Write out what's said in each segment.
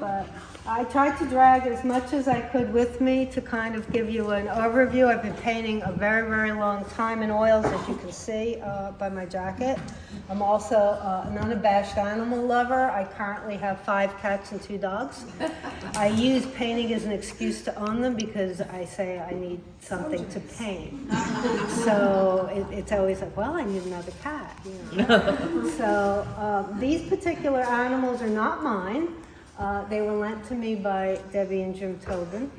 but I tried to drag as much as I could with me to kind of give you an overview. I've been painting a very, very long time in oils, as you can see by my jacket. I'm also an unabashed animal lover. I currently have 5 cats and 2 dogs. I use painting as an excuse to own them because I say I need something to paint. So it's always like, well, I need another cat. You know? So these particular animals are not mine. They were lent to me by Debbie and Jim Tobin.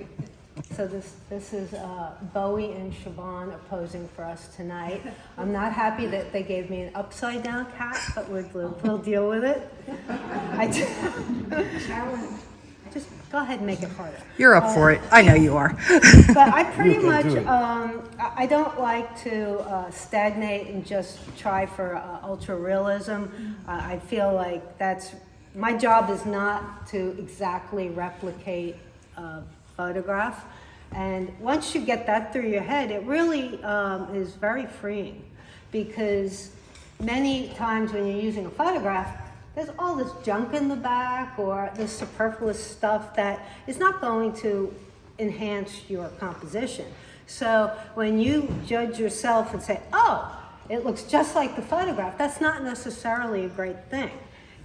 So this is Bowie and Siobhan posing for us tonight. I'm not happy that they gave me an upside down cat, but we'll deal with it. Just go ahead and make it harder. You're up for it. I know you are. But I pretty much, I don't like to stagnate and just try for ultra realism. I feel like my job is not to exactly replicate a photograph. And once you get that through your head, it really is very freeing, because many times when you're using a photograph, there's all this junk in the back or this superfluous stuff that is not going to enhance your composition. So when you judge yourself and say, oh, it looks just like the photograph, that's not necessarily a great thing.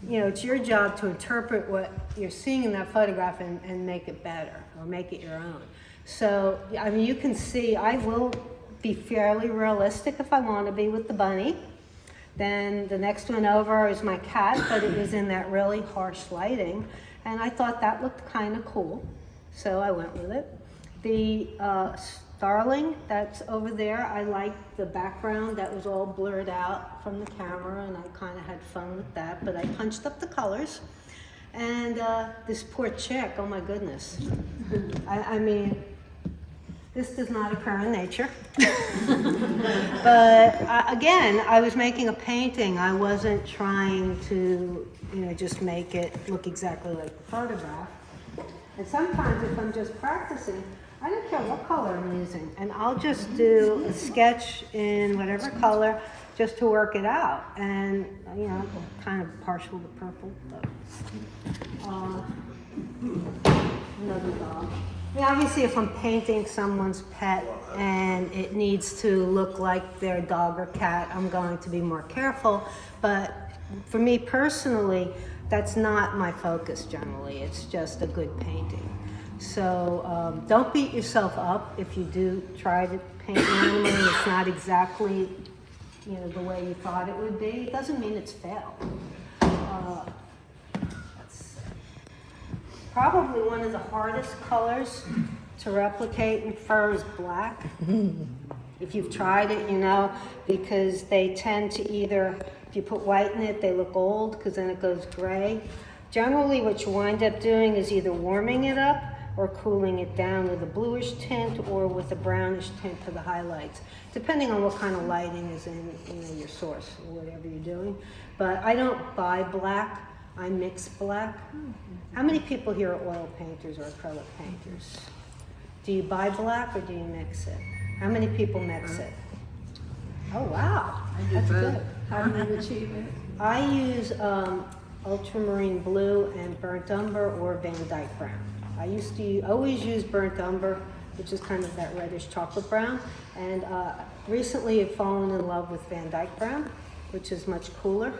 You know, it's your job to interpret what you're seeing in that photograph and make it better or make it your own. So, I mean, you can see I will be fairly realistic if I want to be with the bunny. Then the next one over is my cat, but it was in that really harsh lighting. And I thought that looked kind of cool, so I went with it. The starling that's over there, I liked the background that was all blurred out from the camera, and I kind of had fun with that, but I punched up the colors. And this poor chick, oh my goodness. I mean, this does not occur in nature. But again, I was making a painting. I wasn't trying to, just make it look exactly like the photograph. And sometimes if I'm just practicing, I don't care what color I'm using, and I'll just do a sketch in whatever color just to work it out. And, kind of partial to purple. But, another dog. I mean, obviously, if I'm painting someone's pet and it needs to look like their dog or cat, I'm going to be more careful. But for me personally, that's not my focus generally. It's just a good painting. So don't beat yourself up if you do try to paint an animal and it's not exactly, the way you thought it would be. It doesn't mean it's failed. Probably one of the hardest colors to replicate in fur is black. If you've tried it, because they tend to either, if you put white in it, they look old because then it goes gray. Generally, what you wind up doing is either warming it up or cooling it down with a bluish tint or with a brownish tint for the highlights, depending on what kind of lighting is in your source or whatever you're doing. But I don't buy black. I mix black. How many people here are oil painters or acrylic painters? Do you buy black or do you mix it? How many people mix it? Oh, wow. That's good. How do you achieve it? I use ultramarine blue and burnt umber or Van Dyke brown. I used to always use burnt umber, which is kind of that reddish chocolate brown. And recently I've fallen in love with Van Dyke brown, which is much cooler,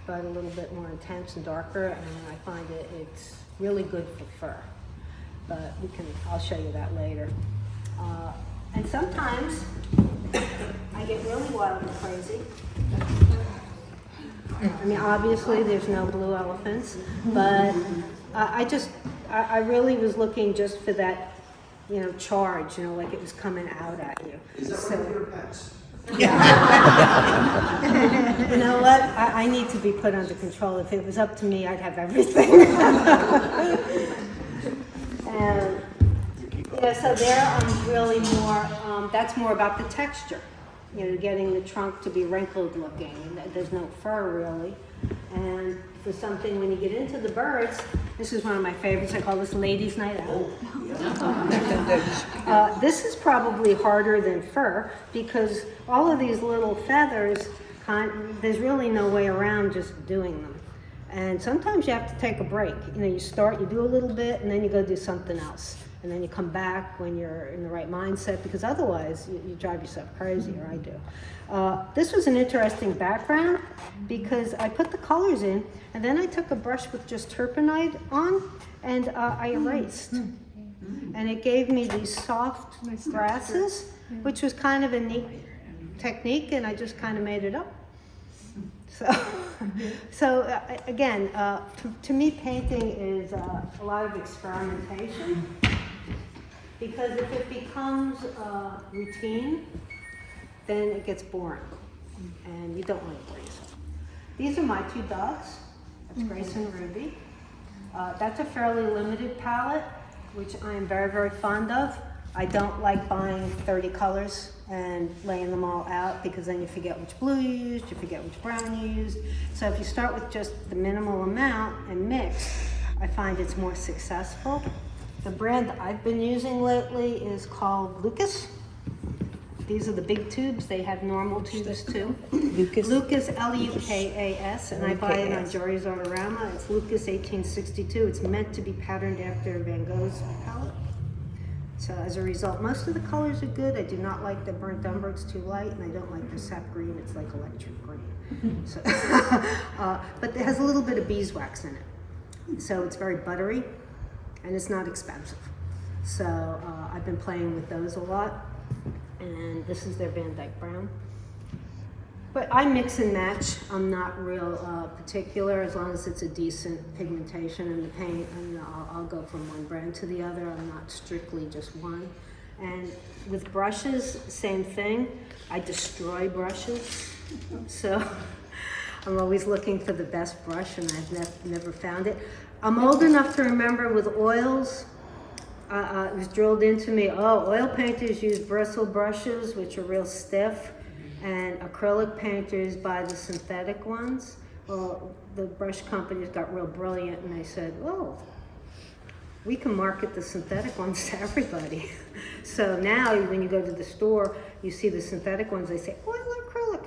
but a little bit more intense and darker, and I find it's really good for fur. But I'll show you that later. And sometimes I get really wild and crazy. I mean, obviously there's no blue elephants, but I really was looking just for that, charge, like it was coming out at you. Is that one of your pets? Yeah. You know what? I need to be put under control. If it was up to me, I'd have everything. And so there I'm really more, that's more about the texture. Getting the trunk to be wrinkled looking. There's no fur really. And for something, when you get into the birds, this is one of my favorites. I call this Ladies' Night Out. This is probably harder than fur because all of these little feathers, there's really no way around just doing them. And sometimes you have to take a break. You know, you start, you do a little bit, and then you go do something else. And then you come back when you're in the right mindset, because otherwise you drive yourself crazy, or I do. This was an interesting background because I put the colors in, and then I took a brush with just turpentine on, and I erased. And it gave me these soft grasses, which was kind of a neat technique, and I just kind of made it up. So again, to me, painting is a lot of experimentation, because if it becomes routine, then it gets boring, and you don't want to bore yourself. These are my two dogs. That's Grace and Ruby. That's a fairly limited palette, which I am very, very fond of. I don't like buying 30 colors and laying them all out, because then you forget which blue you used, you forget which brown you used. So if you start with just the minimal amount and mix, I find it's more successful. The brand that I've been using lately is called Lucas. These are the big tubes. They have normal tubes too. Lucas, Lukas, and I buy it on Jory's Artorama. It's Lucas 1862. It's meant to be patterned after Van Gogh's palette. So as a result, most of the colors are good. I do not like the burnt umber, it's too light, and I don't like the sap green, it's like electric green. So, but it has a little bit of beeswax in it. So it's very buttery, and it's not expensive. So I've been playing with those a lot, and this is their Van Dyke Brown. But I mix and match. I'm not real particular, as long as it's a decent pigmentation in the paint, and I'll go from one brand to the other. I'm not strictly just one. And with brushes, same thing. I destroy brushes. So I'm always looking for the best brush, and I've never found it. I'm old enough to remember with oils, it was drilled into me, oil painters use bristle brushes, which are real stiff. And acrylic painters buy the synthetic ones. Well, the brush companies got real brilliant, and they said, we can market the synthetic ones to everybody. So now when you go to the store, you see the synthetic ones, they say, oil or acrylic.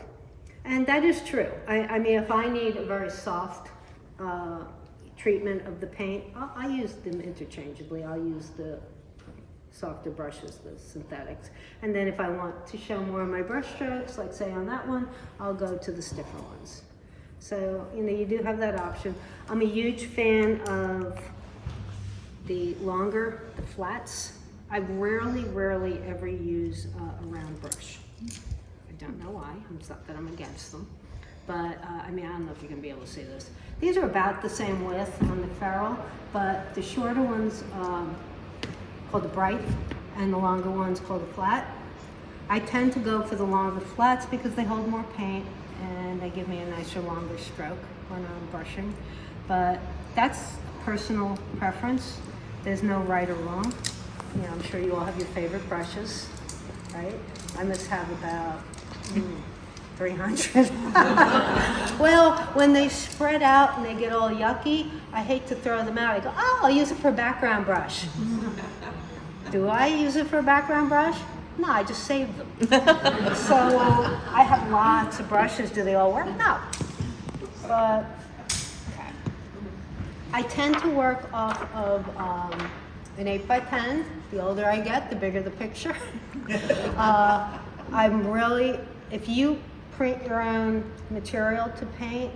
And that is true. I mean, if I need a very soft treatment of the paint, I use them interchangeably. I'll use the softer brushes, the synthetics. And then if I want to show more of my brush strokes, like say on that one, I'll go to the stiffer ones. So, you know, you do have that option. I'm a huge fan of the longer, the flats. I rarely ever use a round brush. I don't know why, it's not that I'm against them. But, I mean, I don't know if you're gonna be able to see this. These are about the same width on the ferrule, but the shorter ones, called the bright, and the longer ones called the flat. I tend to go for the longer flats because they hold more paint and they give me a nicer, longer stroke when I'm brushing. But that's personal preference. There's no right or wrong. You know, I'm sure you all have your favorite brushes, right? I must have about 300. Well, when they spread out and they get all yucky, I hate to throw them out. I go, I'll use it for a background brush. Do I use it for a background brush? No, I just save them. So I have lots of brushes. Do they all work? No. But okay. I tend to work off of an 8x10. The older I get, the bigger the picture. If you print your own material to paint,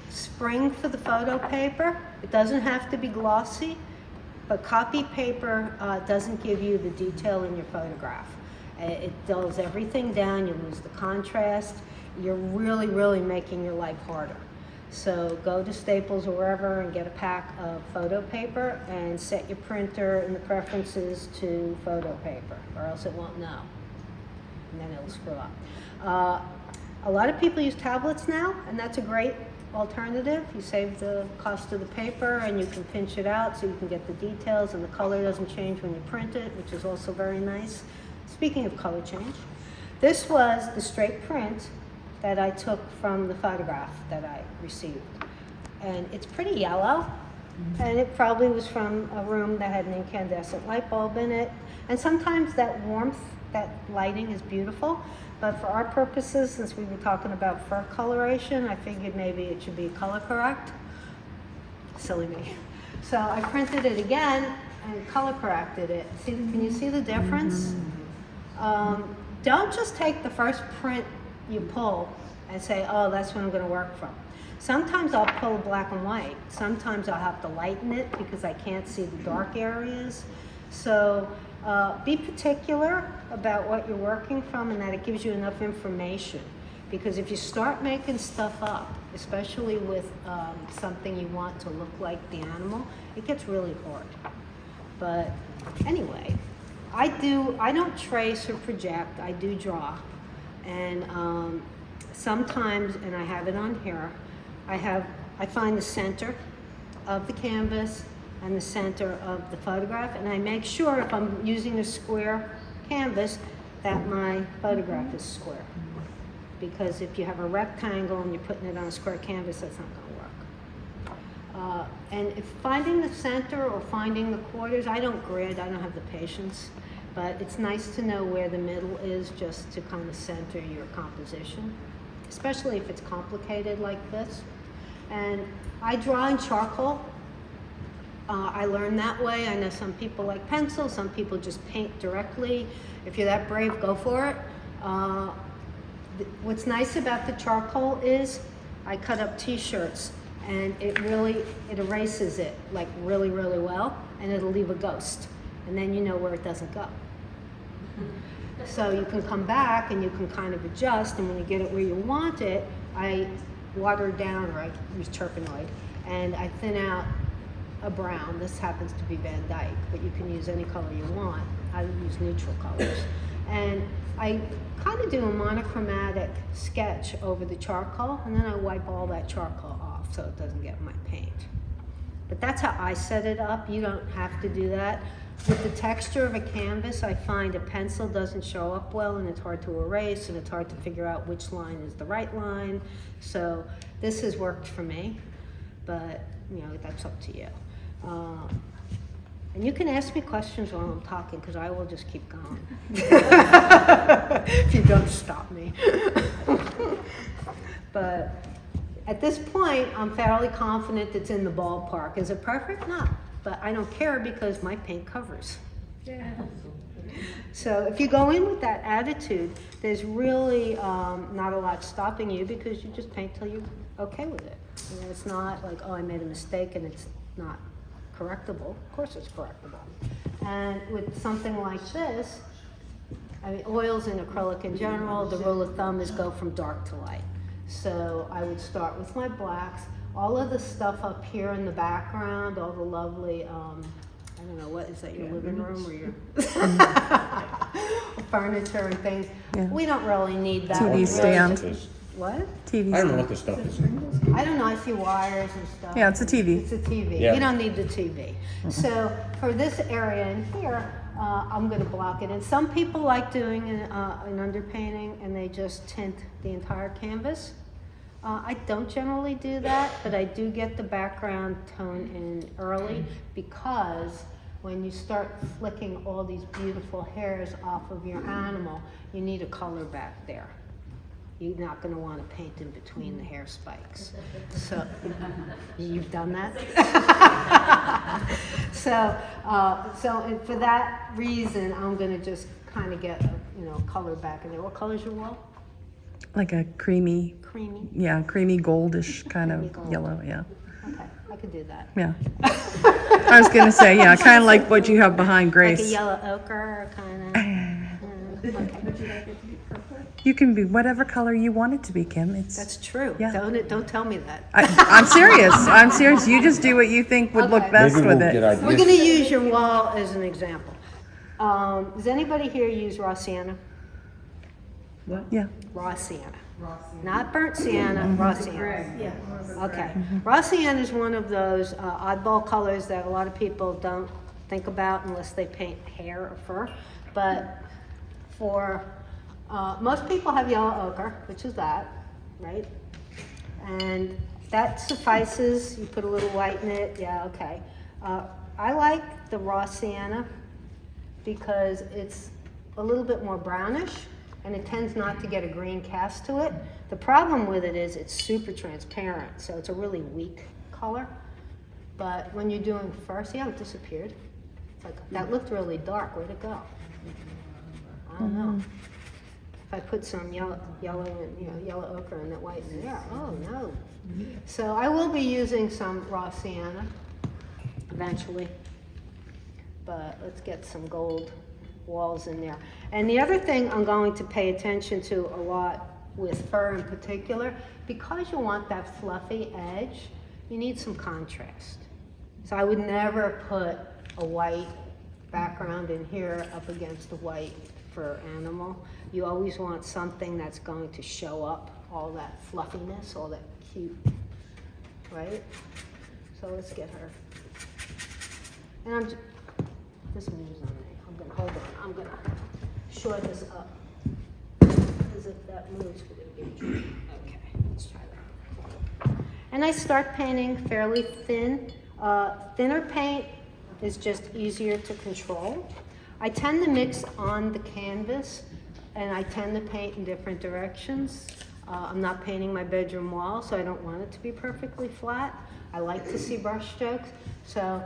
spring for the photo paper. It doesn't have to be glossy. But copy paper doesn't give you the detail in your photograph. It dulls everything down, you lose the contrast. You're really making your life harder. So go to Staples or wherever and get a pack of photo paper and set your printer and the preferences to photo paper, or else it won't know. And then it'll screw up. A lot of people use tablets now, and that's a great alternative. You save the cost of the paper and you can pinch it out so you can get the details, and the color doesn't change when you print it, which is also very nice. Speaking of color change, this was the straight print that I took from the photograph that I received. And it's pretty yellow, and it probably was from a room that had an incandescent light bulb in it. And sometimes that warmth, that lighting is beautiful. But for our purposes, since we were talking about fur coloration, I figured maybe it should be color correct. silly me. So I printed it again and color corrected it. See, can you see the difference? Don't just take the first print you pull and say, oh, that's what I'm going to work from. Sometimes I'll pull black and white. Sometimes I'll have to lighten it because I can't see the dark areas. So be particular about what you're working from and that it gives you enough information. Because if you start making stuff up, especially with something you want to look like the animal, it gets really hard. But anyway, I don't trace or project, I do draw. And sometimes, and I have it on here, I find the center of the canvas and the center of the photograph, and I make sure if I'm using a square canvas that my photograph is square. Because if you have a rectangle and you're putting it on a square canvas, that's not going to work. And if finding the center or finding the quarters, I don't grid, I don't have the patience, but it's nice to know where the middle is just to kind of center your composition, especially if it's complicated like this. And I draw in charcoal. I learned that way. I know some people like pencil, some people just paint directly. If you're that brave, go for it. What's nice about the charcoal is I cut up t-shirts and it erases it like really, really well, and it'll leave a ghost. And then you know where it doesn't go. So you can come back and you can kind of adjust, and when you get it where you want it, I water it down, or I use turpenoid, and I thin out a brown. This happens to be Van Dyke, but you can use any color you want. I use neutral colors. And I kind of do a monochromatic sketch over the charcoal, and then I wipe all that charcoal off so it doesn't get in my paint. But that's how I set it up. You don't have to do that. With the texture of a canvas, I find a pencil doesn't show up well, and it's hard to erase, and it's hard to figure out which line is the right line. So this has worked for me, but you know, that's up to you. And you can ask me questions while I'm talking, because I will just keep going if you don't stop me. But at this point, I'm fairly confident it's in the ballpark. Is it perfect? No, but I don't care because my paint covers. Yeah. So if you go in with that attitude, there's really not a lot stopping you, because you just paint till you're okay with it. You know, it's not like, oh, I made a mistake and it's not correctable. Of course it's correctable. And with something like this, I mean, oils and acrylic in general, the rule of thumb is go from dark to light. So I would start with my blacks. All of the stuff up here in the background, all the lovely, I don't know, what is that, your living room or your furniture and things? Yeah. We don't really need that. TV stand. What? TV I don't know stand. what this stuff is. I don't know, I see wires and stuff. Yeah, it's a TV. It's a TV. Yeah. You don't need the TV. So for this area in here, I'm going to block it. And some people like doing an underpainting and they just tint the entire canvas. I don't generally do that, but I do get the background tone in early, because when you start flicking all these beautiful hairs off of your animal, you need a color back there. You're not going to want to paint in between the hair spikes. So you've done that. So for that reason, I'm going to just kind of get a color back in there. What color is your wall? Like a creamy, Creamy. yeah, creamy goldish kind Creamy of gold. yellow, yeah. Okay, I could do that. Yeah. I was going to say, yeah, kind of like what you have behind Like a Grace. yellow ochre, kind of. Okay. You can be whatever color you want it to be, Kim. That's true. Yeah. Don't tell me that. I'm serious. I'm serious. You just do what you think would look Okay. best Maybe with we'll it. get ideas. We're going to use your wall as an example. Does anybody here use raw sienna? Yeah. Raw sienna. Not burnt sienna, raw sienna. Okay. Raw sienna is one of those oddball colors that a lot of people don't think about unless they paint hair or fur. But for most people have yellow ochre, which is that, right? And that suffices. You put a little white in it. Yeah, okay. I like the raw sienna because it's a little bit more brownish, and it tends not to get a green cast to it. The problem with it is it's super transparent, so it's a really weak color. But when you're doing fur, see how it disappeared? It's like, that looked really dark, where'd it go? I don't know. If I put some yellow ochre and that white in there, oh no. So I will be using some raw sienna eventually, but let's get some gold walls in there. And the other thing I'm going to pay attention to a lot with fur in particular, because you want that fluffy edge, you need some contrast. So I would never put a white background in here up against a white fur animal. You always want something that's going to show up all that fluffiness, all that cute, right? So let's get her. And this moves on me. Hold on, I'm gonna shore this up. Because if that moves, we're gonna be in trouble. Okay, let's try that. And I start painting fairly thin. Thinner paint is just easier to control. I tend to mix on the canvas, and I tend to paint in different directions. I'm not painting my bedroom wall, so I don't want it to be perfectly flat. I like to see brush strokes, so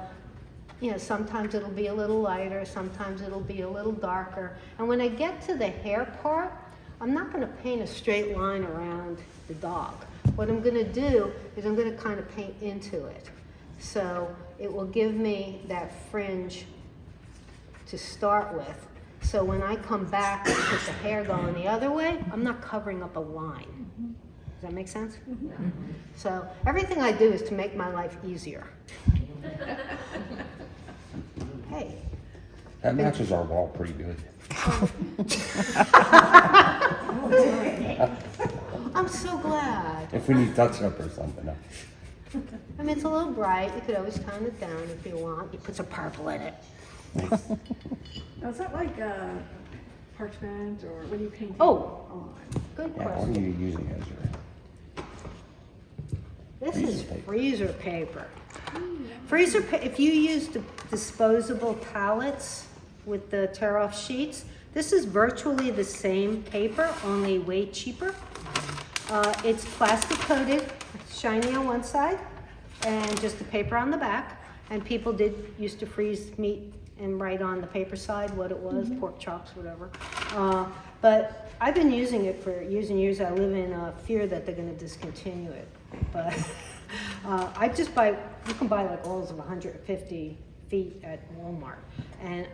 you know, sometimes it'll be a little lighter, sometimes it'll be a little darker. And when I get to the hair part, I'm not gonna paint a straight line around the dog. What I'm gonna do is I'm gonna kind of paint into it. So it will give me that fringe to start with. So when I come back and put the hair going the other way, I'm not covering up a line. Does that make sense? Mm-hmm. So everything I do is to make my life easier. Hey. That matches our wall pretty good. I'm so glad. If we need touch up or something. No. I mean, it's a little bright. You could always tone it down if you want. You put some purple in it. Now, is that like parchment or what do you paint? Oh, good Yeah, what are question. you using as your... This is freezer paper. If you use the disposable palettes with the tear-off sheets, this is virtually the same paper, only way cheaper. It's plastic coated, shiny on one side, and just the paper on the back. And people used to freeze meat and write on the paper side what it was, pork chops, whatever. But I've been using it for years and years. I live in fear that they're gonna discontinue it. But I just you can buy like rolls of 150 feet at Walmart. And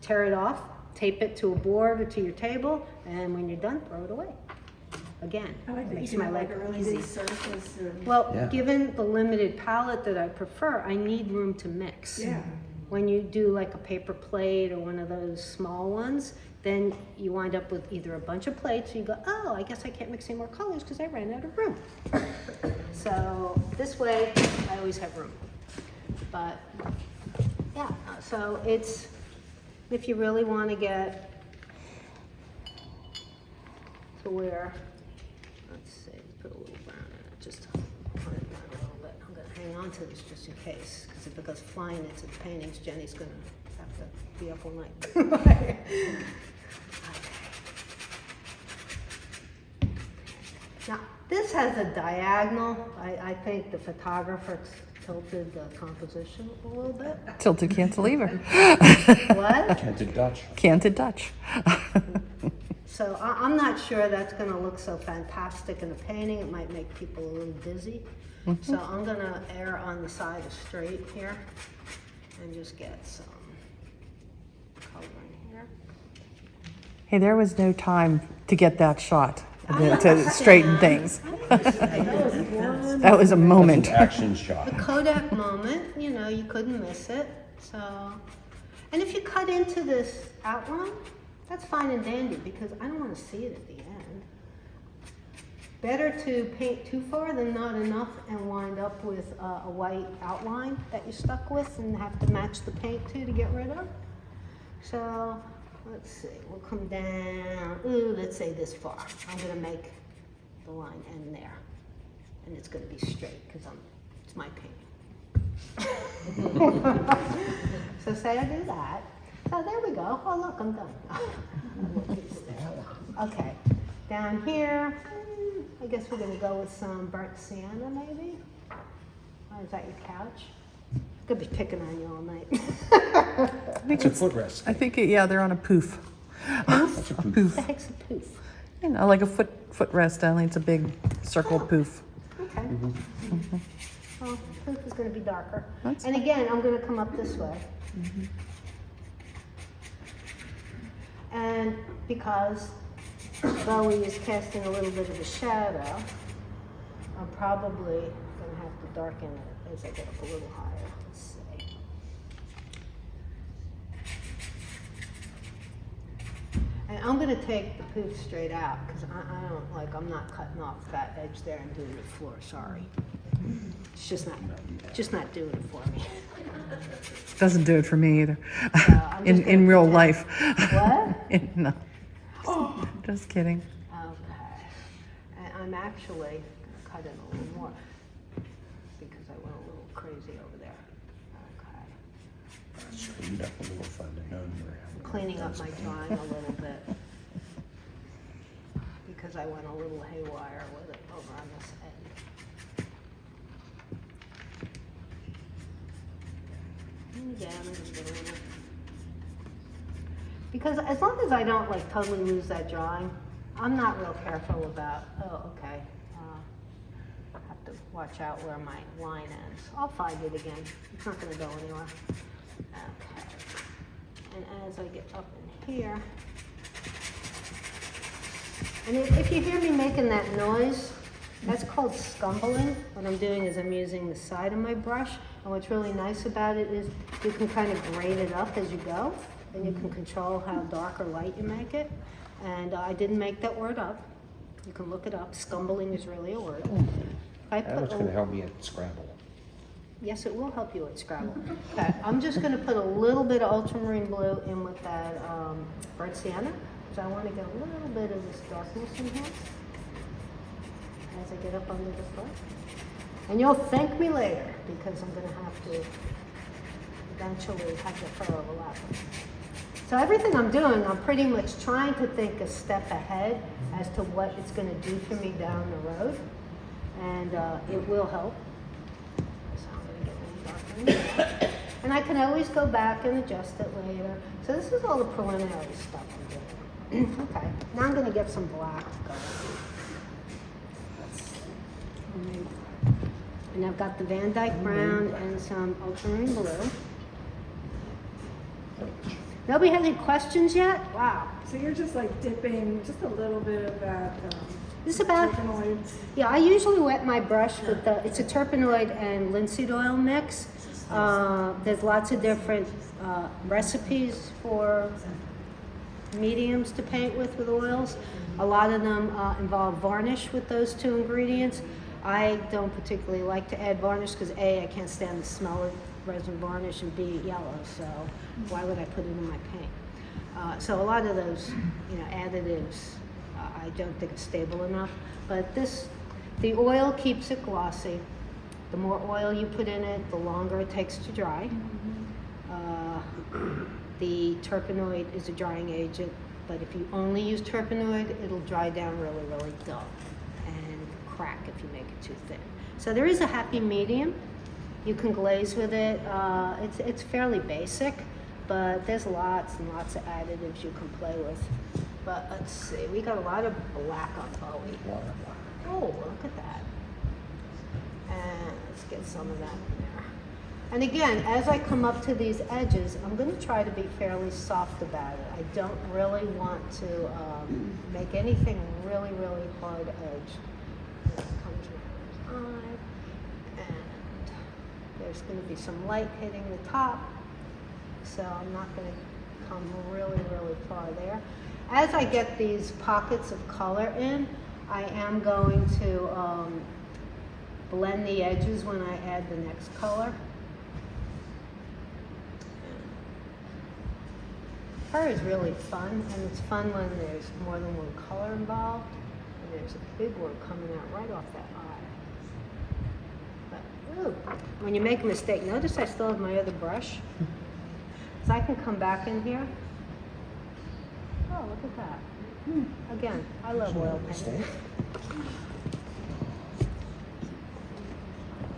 tear it off, tape it to a board or to your table, and when you're done, throw it away. Again, I like it that makes you my can life like a really easy. big surface. Well, Yeah. given the limited palette that I prefer, I need room to mix. Yeah. When you do like a paper plate or one of those small ones, then you wind up with either a bunch of plates, or you go, oh, I guess I can't mix any more colors because I ran out of room. So this way, I always have room. But yeah, so it's, if you really want to get to where, let's see, put a little brown in it, just to hone it down a little bit. I'm going to hang on to this just in case, because if it goes flying into the paintings, Jenny's going to have to be up all night. Now, this has a diagonal. I think the photographer tilted the composition a little bit. Tilted cantilever. What? Canted Dutch. Canted Dutch. So I'm not sure that's going to look so fantastic in a painting. It might make people a little dizzy. So I'm going to err on the side of straight here and just get some color in here. Hey, there was no time to get that shot, to straighten things. That was a moment. Action shot. The Kodak moment, you know, you couldn't miss it. So, and if you cut into this outline, that's fine and dandy because I don't want to see it at the end. Better to paint too far than not enough and wind up with a white outline that you're stuck with and have to match the paint to get rid of. So let's see, we'll come down, let's say this far. I'm gonna make the line end there. And it's gonna be straight because it's my painting. So say I do that. So there we go. Oh look, I'm done. Okay, down here, I guess we're gonna go with some burnt sienna maybe. Oh, is that your couch? Could be picking on you all night. It's a footrest. I think, yeah, they're on a poof. That's a A poof. What poof. the heck's a poof? You know, like a footrest, only it's a big circle poof. Okay. Well, poof is gonna be darker. That's And again, I'm gonna come up this way. And because Bowie is casting a little bit of a shadow, I'm probably gonna have to darken it as I get up a little higher. Let's see. And I'm gonna take the poof straight out because I don't like, I'm not cutting off that edge there and doing the floor, sorry. It's just not doing it for me. Doesn't do it for me either. I'm just In gonna real pretend. life. What? No. Just kidding. Okay. And I'm actually gonna cut in a little more because I went a little crazy over there. Okay. Straightened up a little fun to know you were having. Cleaning up my drawing a little bit because I went a little haywire with it over on this end. And again, I'm just getting it. Because as long as I don't like totally lose that drawing, I'm not real careful about, oh, okay, I have to watch out where my line ends. I'll find it again. It's not gonna go anywhere. Okay. And as I get up in here, and if you hear me making that noise, that's called scumbling. What I'm doing is I'm using the side of my brush, and what's really nice about it is you can kind of grade it up as you go, and you can control how dark or light you make it. And I didn't make that word up. You can look it up. Scumbling is really a word. I That put was a- gonna help me at Scrabble. Yes, it will help you at Scrabble. Okay, I'm just gonna put a little bit of ultramarine blue in with that burnt sienna, because I want to get a little bit of this darkness in here as I get up under the foot. And you'll thank me later, because I'm gonna have to eventually have the fur overlap. So everything I'm doing, I'm pretty much trying to think a step ahead as to what it's gonna do for me down the road, and it will help. And I can always go back and adjust it later. So this is all the preliminary stuff I'm doing. Okay, now I'm gonna get some black going. And I've got the Van Dyke brown and some ultramarine blue. Nobody had any questions yet? Wow. So you're just like dipping just a little bit of that. This is about, terpenoids. yeah, I usually wet my brush with it's a terpenoid and linseed oil mix. There's lots of different recipes for mediums to paint with oils. A lot of them involve varnish with those two ingredients. I don't particularly like to add varnish because A, I can't stand the smell of resin varnish, and B, yellow, so why would I put it in my paint? So a lot of those, additives, I don't think it's stable enough. But the oil keeps it glossy. The more oil you put in it, the longer it takes to dry. The terpenoid is a drying agent, but if you only use terpenoid, it'll dry down really, really dull and crack if you make it too thin. So there is a happy medium. You can glaze with it. It's fairly basic, but there's lots and lots of additives you can play with. But let's see, we got a lot of black on Bowie. Oh, look at that. And let's get some of that in there. And again, as I come up to these edges, I'm going to try to be fairly soft about it. I don't really want to make anything really, really hard edge. And it comes around his eye. And there's going to be some light hitting the top. So I'm not going to come really, really far there. As I get these pockets of color in, I am going to blend the edges when I add the next color. Fur is really fun, and it's fun when there's more than one color involved, and there's a big one coming out right off that eye. But, ooh, when you make a mistake, notice I still have my other brush. So I can come back in here. Oh, look at that. Again, I love oil painting.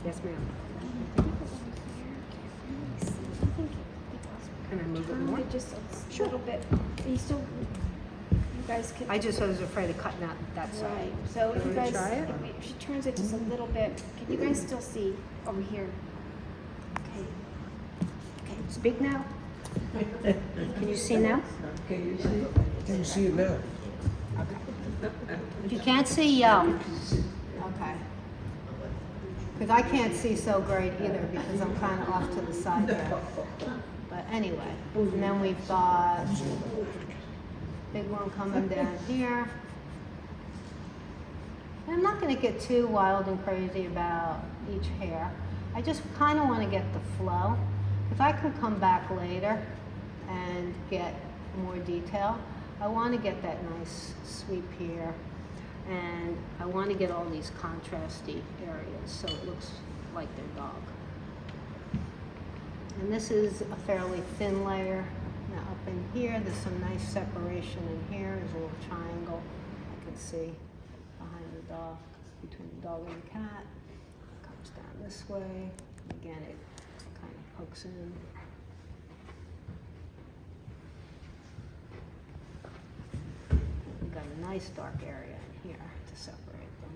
Yes, ma'am. Can I move it Turn more? it just a little bit. You still, you guys can. I just was afraid of cutting out that Right, side. so if Can you we guys, try it? if she turns it just a little bit, can you guys still see over here? Okay. Okay. Speak now. Can you see now? You see it now. If you can't see, yell. Okay. Because I can't see so great either because I'm kind of off to the side there. But anyway, and then we've got big one coming down here. And I'm not going to get too wild and crazy about each hair. I just kind of want to get the flow. If I can come back later and get more detail, I want to get that nice sweep here. And I want to get all these contrasty areas so it looks like their dog. And this is a fairly thin layer. Now up in here, there's some nice separation in here. There's a little triangle I can see behind the dog, between the dog and the cat. It comes down this way. Again, it kind of hooks in. We've got a nice dark area in here to separate them.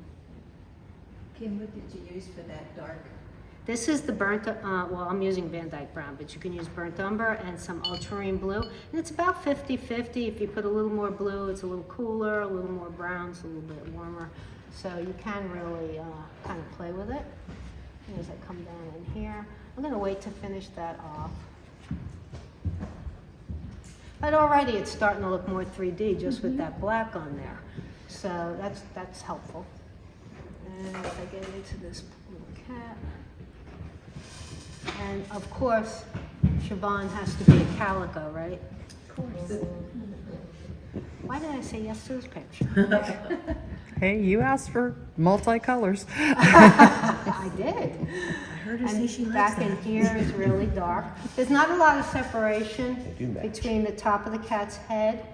Kim, what did you use for that dark? This is the burnt, well, I'm using Van Dyke Brown, but you can use burnt umber and some ultramarine blue. And it's about 50-50. If you put a little more blue, it's a little cooler, a little more brown, it's a little bit warmer. So you can really kind of play with it. And as I come down in here, I'm gonna wait to finish that off. But already it's starting to look more 3D just with that black on there. So that's helpful. And as I get into this little cat, and of course, Siobhan has to be a calico, right? Of course. Why did I say yes to this picture? Hey, you asked for multicolors. I did. I heard her say she And likes back in that. here is really dark. There's not a lot of separation They do match. between the top of the cat's head,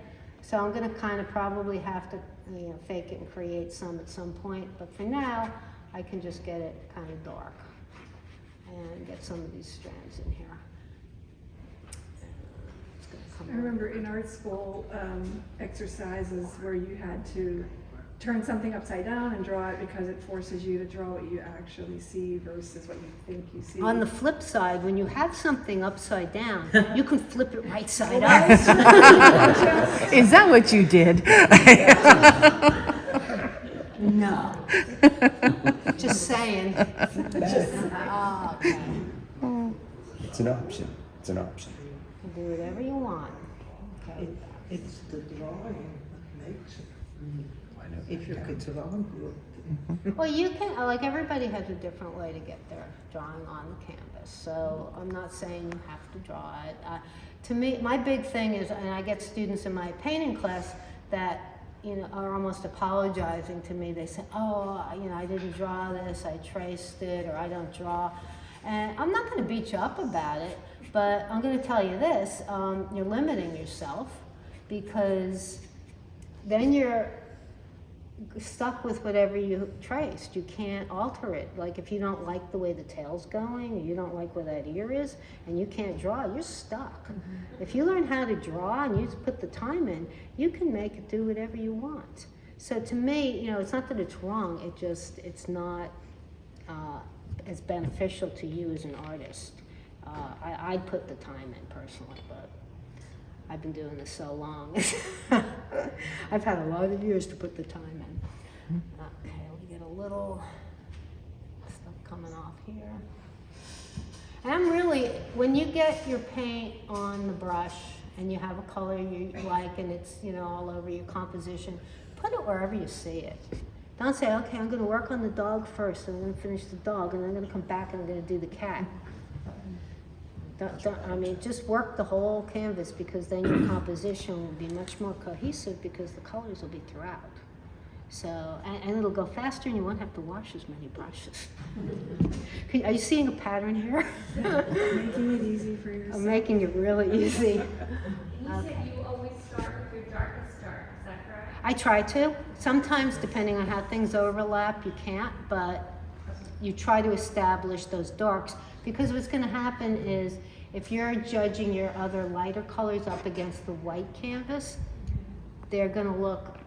so I'm gonna kind of probably have to, fake it and create some at some point. But for now, I can just get it kind of dark and get some of these strands in here. It's gonna come I remember in art school, exercises where you had to turn something upside down and draw it because it forces you to draw what you actually see versus what you think you see. On the flip side, when you have something upside down, you can flip it right side up. Is that what you did? No. Just saying. Oh, okay. It's an option. It's an option. You can do whatever you want. Okay. It's the drawing that makes it. I know. If you could draw good. Well, you can, like, everybody has a different way to get their drawing on the canvas. So I'm not saying you have to draw it. To me, my big thing is, and I get students in my painting class that, are almost apologizing to me. They say, oh, I didn't draw this, I traced it, or I don't draw. And I'm not going to beat you up about it, but I'm going to tell you this, you're limiting yourself because then you're stuck with whatever you traced. You can't alter it. Like if you don't like the way the tail's going, or you don't like where that ear is, and you can't draw, you're stuck. If you learn how to draw and you put the time in, you can make it do whatever you want. So to me, it's not that it's wrong, it's not as beneficial to you as an artist. I'd put the time in personally, but I've been doing this so long. I've had a lot of years to put the time in. Okay, we get a little stuff coming off here. And I'm really, when you get your paint on the brush and you have a color you like and it's, all over your composition, put it wherever you see it. Don't say, okay, I'm gonna work on the dog first and I'm gonna finish the dog and then I'm gonna come back and I'm gonna do the cat. Just work the whole canvas because then your composition will be much more cohesive because the colors will be throughout. So, and it'll go faster and you won't have to wash as many brushes. Are you seeing a pattern here? Making it easy for yourself. I'm making it really easy. You said you always start with your darkest dark, is that correct? I try to. Sometimes, depending on how things overlap, you can't, but you try to establish those darks because what's going to happen is if you're judging your other lighter colors up against the white canvas, they're gonna look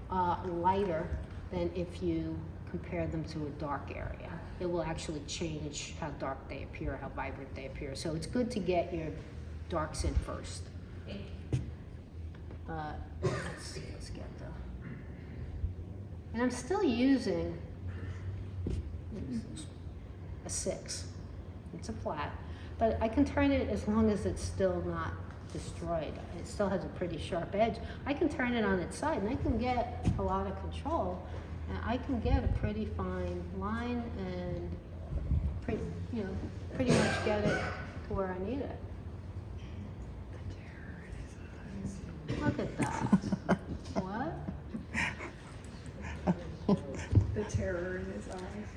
lighter than if you compare them to a dark area. It will actually change how dark they appear, how vibrant they appear. So it's good to get your darks in first. Let's see, let's get the, and I'm still using a 6. It's a flat, but I can turn it as long as it's still not destroyed. It still has a pretty sharp edge. I can turn it on its side and I can get a lot of control, and I can get a pretty fine line and pretty much get it to where I need it. Look at that. What? The terror in his eyes.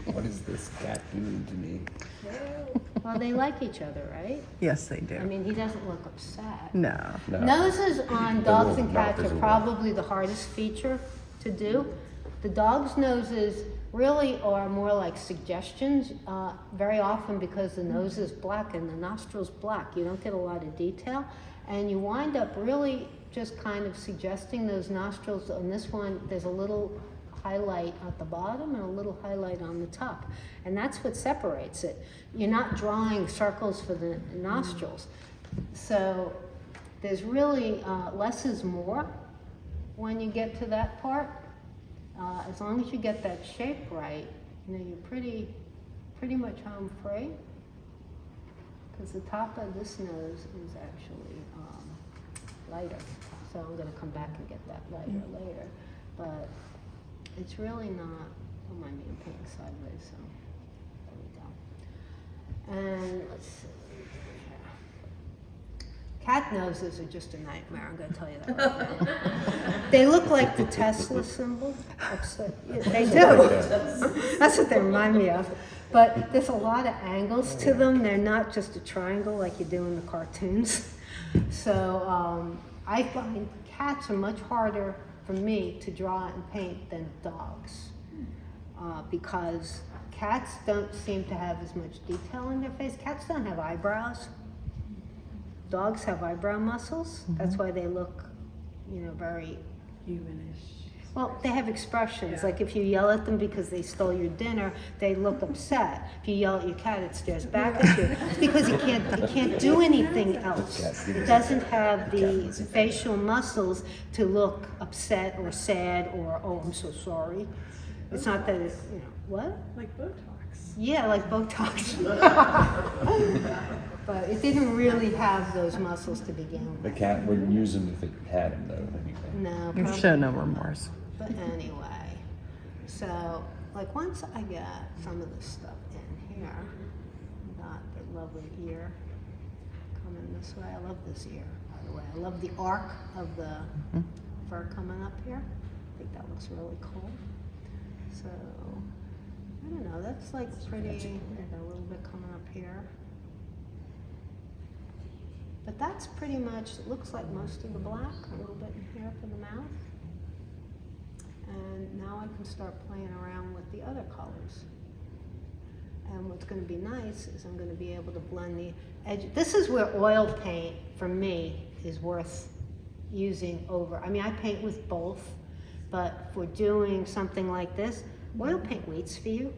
What is this cat doing to me? Well, they like each other, right? Yes, they do. I mean, he doesn't look upset. No. No. Noses on dogs and mouth cats are isn't probably the hardest feature to do. The dog's noses really are more like suggestions, very often because the nose is black and the nostril's black. You don't get a lot of detail, and you wind up really just kind of suggesting those nostrils. On this one, there's a little highlight at the bottom and a little highlight on the top, and that's what separates it. You're not drawing circles for the nostrils, so there's really less is more when you get to that part. As long as you get that shape right, you're pretty much home free, because the top of this nose is actually lighter, so I'm going to come back and get that lighter later, but it's really not, don't mind me, I'm painting sideways, so there we go. And let's see. Cat noses are just a nightmare, I'm going to tell you that right now. They look like the Tesla symbol. They do. That's what they remind me of. But there's a lot of angles to them. They're not just a triangle like you do in the cartoons. So I find cats are much harder for me to draw and paint than dogs, because cats don't seem to have as much detail in their face. Cats don't have eyebrows. Dogs have eyebrow muscles. That's why they look, very Humanish. well. They have expressions. Yeah. Like if you yell at them because they stole your dinner, they look upset. If you yell at your cat, it stares back at you. It's because it can't do anything else. It doesn't have the facial muscles to look upset or sad or, oh, I'm so sorry. It's not that it's, what? Like Botox. Yeah, like Botox. But it didn't really have those muscles to begin The with. cat wouldn't use them if it had him, though. Anyway. No, You probably. show no remorse. But anyway, so like once I get some of this stuff in here, got the lovely ear coming this way. I love this ear, by the way. I love the arc of the fur coming up here. I think that looks really cool. So, I don't know, that's like pretty, I got a little bit coming up here. But that's pretty much, it looks like most of the black, a little bit in here for the mouth. And now I can start playing around with the other colors. And what's going to be nice is I'm going to be able to blend the edge. This is where oil paint, for me, is worth using over. I mean, I paint with both, but for doing something like this, oil paint waits for you.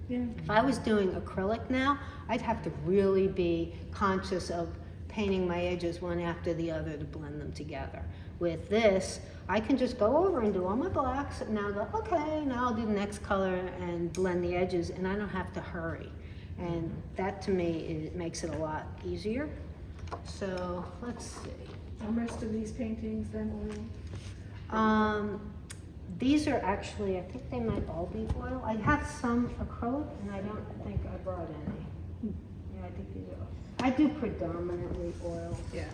Yeah. If I was doing acrylic now, I'd have to really be conscious of painting my edges one after the other to blend them together. With this, I can just go over and do all my blacks and now go, okay, now I'll do the next color and blend the edges, and I don't have to hurry. And that to me, it makes it a lot easier. So let's see. Are most of these paintings then oil? These are actually, I think they might all be oil. I have some acrylic and I don't think I brought any. Yeah, I think these are. I do predominantly oil. Yeah.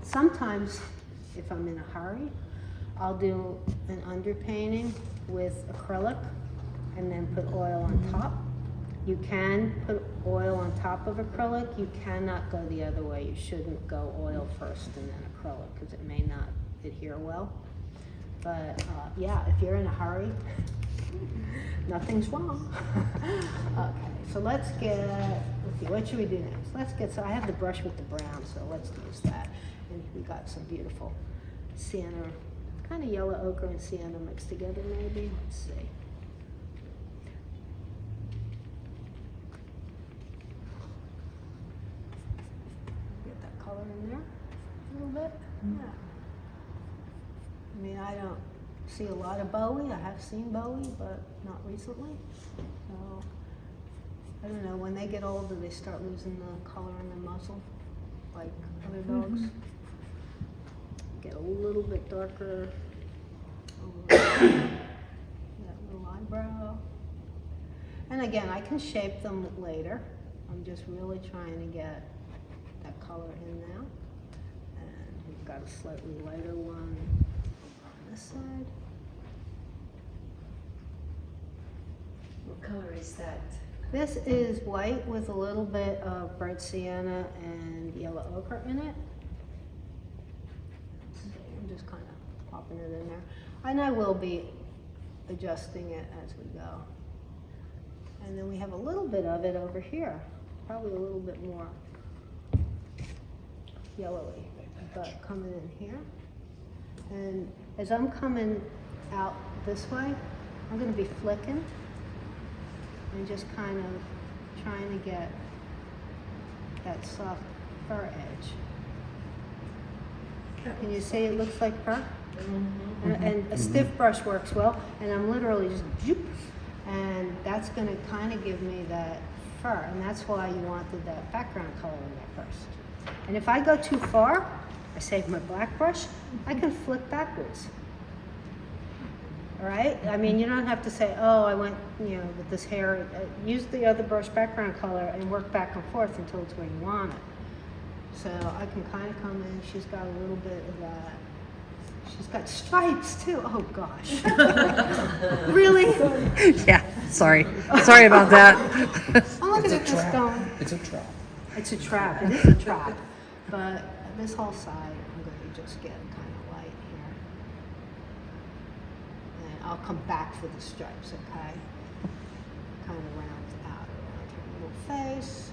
Sometimes, if I'm in a hurry, I'll do an underpainting with acrylic and then put oil on top. You can put oil on top of acrylic. You cannot go the other way. You shouldn't go oil first and then acrylic because it may not adhere well. But yeah, if you're in a hurry, Nothing's wrong. Okay, so let's see, what should we do next? So I have the brush with the brown, so let's use that. And we got some beautiful sienna, kind of yellow ochre and sienna mixed together maybe. Let's see. Get that color in there a little bit. Yeah. I mean, I don't see a lot of Bowie. I have seen Bowie, but not recently. So I don't know. When they get older, they start losing the color in their muzzle, like other dogs. Get a little bit darker over that little eyebrow. And again, I can shape them later. I'm just really trying to get that color in now. And we've got a slightly lighter one on this side. What color is that? This is white with a little bit of bright sienna and yellow ochre in it. I'm just kind of popping it in there. And I will be adjusting it as we go. And then we have a little bit of it over here. Probably a little bit more yellowy, but coming in here. And as I'm coming out this way, I'm going to be flicking and just kind of trying to get that soft fur edge. Can you see it looks like fur? And a stiff brush works well, and I'm literally just zoop, and that's going to kind of give me that fur, and that's why you wanted that background color in there first. And if I go too far, I save my black brush, I can flick backwards. All right? I mean, you don't have to say, oh, I went, with this hair. Use the other brush background color and work back and forth until it's where you want it. So I can kind of come in. She's got a little bit of that. She's got stripes too. Oh gosh. Really? Yeah, sorry. Sorry about that. I'm looking at this going. It's a trap. It's a trap. It is a trap. But this whole side, I'm going to just get kind of light here. And I'll come back for the stripes, okay? Kind of round out around her little face.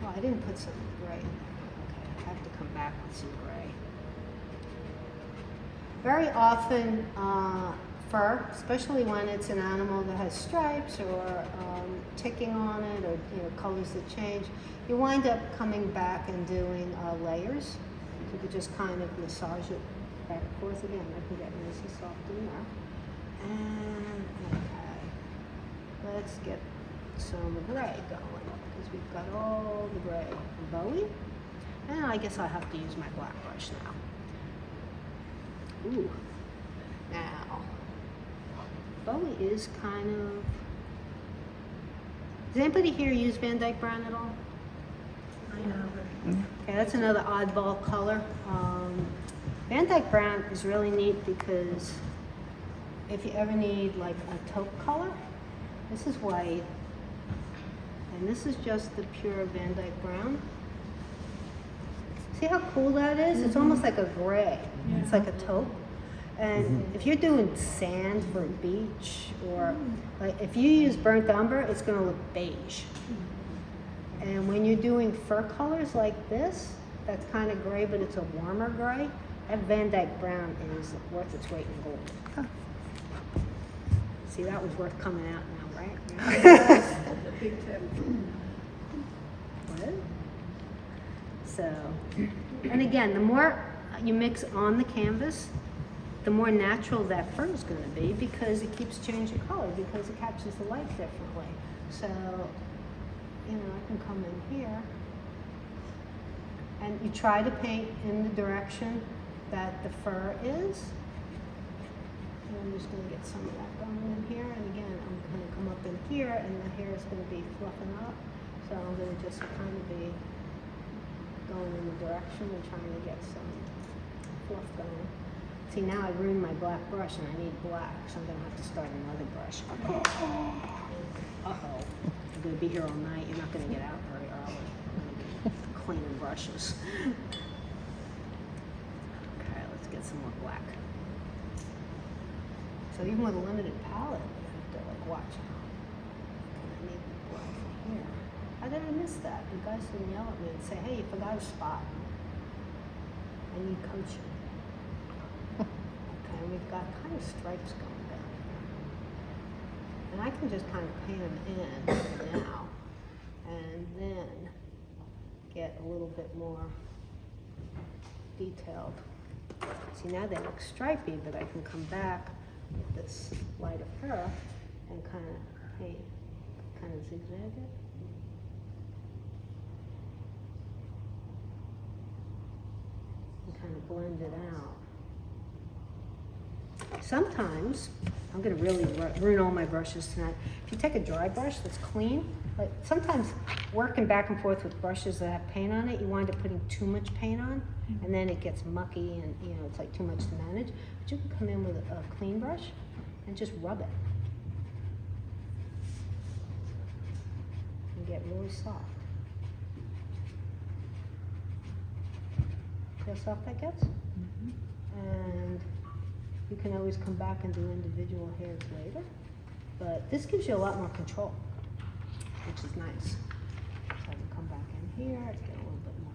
Oh, I didn't put some gray in there. Okay, I have to come back with some gray. Very often, fur, especially when it's an animal that has stripes or ticking on it, or colors that change, you wind up coming back and doing layers. You could just kind of massage it back and forth again. I can get nice and soft in there. And okay, let's get some gray going because we've got all the gray Bowie. And I guess I have to use my black brush now. Ooh, now, Bowie is kind of, does anybody here use Van Dyke Brown at all? I know. Okay, that's another oddball color. Van Dyke Brown is really neat because if you ever need like a taupe color, this is white, and this is just the pure Van Dyke Brown. See how cool that is? It's almost like a gray. Yeah. It's like a taupe. And if you're doing sand for a beach, or like if you use burnt umber, it's going to look beige. And when you're doing fur colors like this, that's kind of gray, but it's a warmer gray. That Van Dyke Brown is worth its weight in gold. Huh. See, that was worth coming out now, right? Big tip. What? So, and again, the more you mix on the canvas, the more natural that fur is going to be because it keeps changing color because it catches the light differently. So, I can come in here and you try to paint in the direction that the fur is. And I'm just going to get some of that going in here. And again, I'm going to come up in here and the hair is going to be fluffing up. So I'm going to just kind of be going in the direction and trying to get some fluff going. See, now I ruined my black brush and I need black, so I'm going to have to start another brush. Uh-oh. I'm going to be here all night. You're not going to get out very early. I'm going to be cleaning brushes. Okay, let's get some more black. So even with a limited palette, watch out. I need the black here. How did I miss that? You guys didn't yell at me and say, hey, you forgot a spot. I need coaching. Okay, we've got kind of stripes going down here. And I can just kind of paint them in now, and then get a little bit more detailed. See, now they look stripy, but I can come back with this light of her and kind of zigzag it. And kind of blend it out. Sometimes, I'm gonna really ruin all my brushes tonight. If you take a dry brush that's clean, like sometimes working back and forth with brushes that have paint on it, you wind up putting too much paint on, and then it gets mucky and it's like too much to manage. But you can come in with a clean brush and just rub it. And get really soft. See how soft that gets? And you can always come back and do individual hairs later, but this gives you a lot more control, which is nice. So I can come back in here, get a little bit more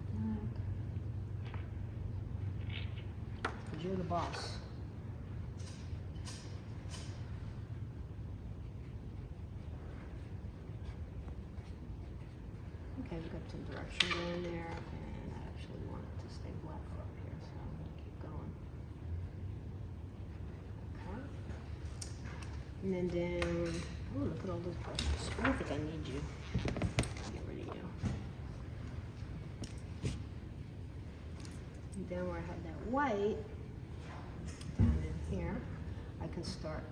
black, because you're the boss. Okay, we've got some direction going there, and I actually want it to stay black up here, so I'm going to keep going. And then down, oh, look at all those brushes. I don't think I need you. I'll get rid of you. And down where I had that white, down in here, I can start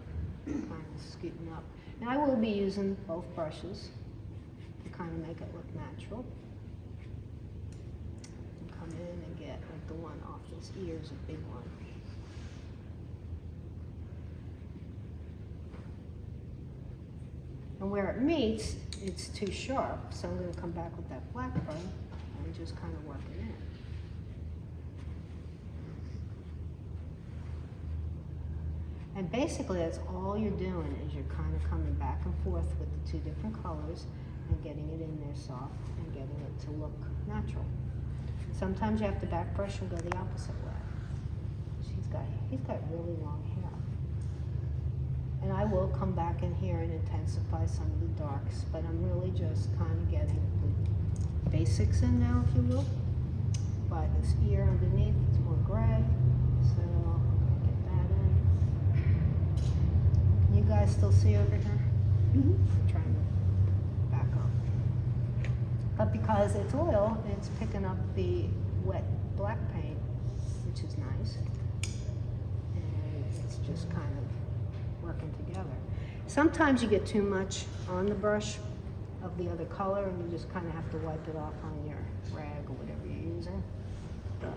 kind of scooting up. And I will be using both brushes to kind of make it look natural. And come in and get like the one off this ear is a big one. And where it meets, it's too sharp, so I'm going to come back with that black brush and just kind of work it in. And basically, that's all you're doing is you're kind of coming back and forth with the two different colors and getting it in there soft and getting it to look natural. Sometimes you have to back brush and go the opposite way. He's got really long hair. And I will come back in here and intensify some of the darks, but I'm really just kind of getting the basics in now, if you will. By this ear underneath, it's more gray, so I'm gonna get that in. Can you guys still see over here? I'm trying to back up. But because it's oil, it's picking up the wet black paint, which is nice. And it's just kind of working together. Sometimes you get too much on the brush of the other color and you just kind of have to wipe it off on your rag or whatever you're using. But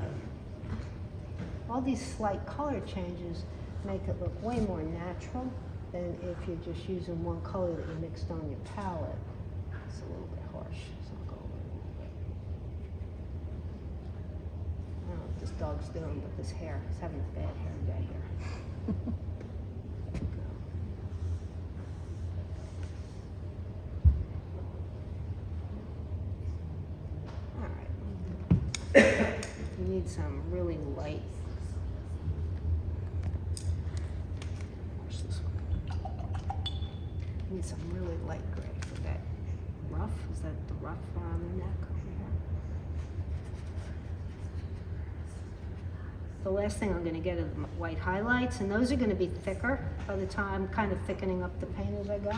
all these slight color changes make it look way more natural than if you're just using one color that you mixed on your palette. It's a little bit harsh, so I'll go over it a little bit. I don't know what this dog's doing, but this hair, he's having a bad hair day here. You need some really light. Watch this one. You need some really light gray for that ruff. Is that the ruff around the neck over here? The last thing I'm going to get are the white highlights, and those are going to be thicker by the time I'm kind of thickening up the paint as I go.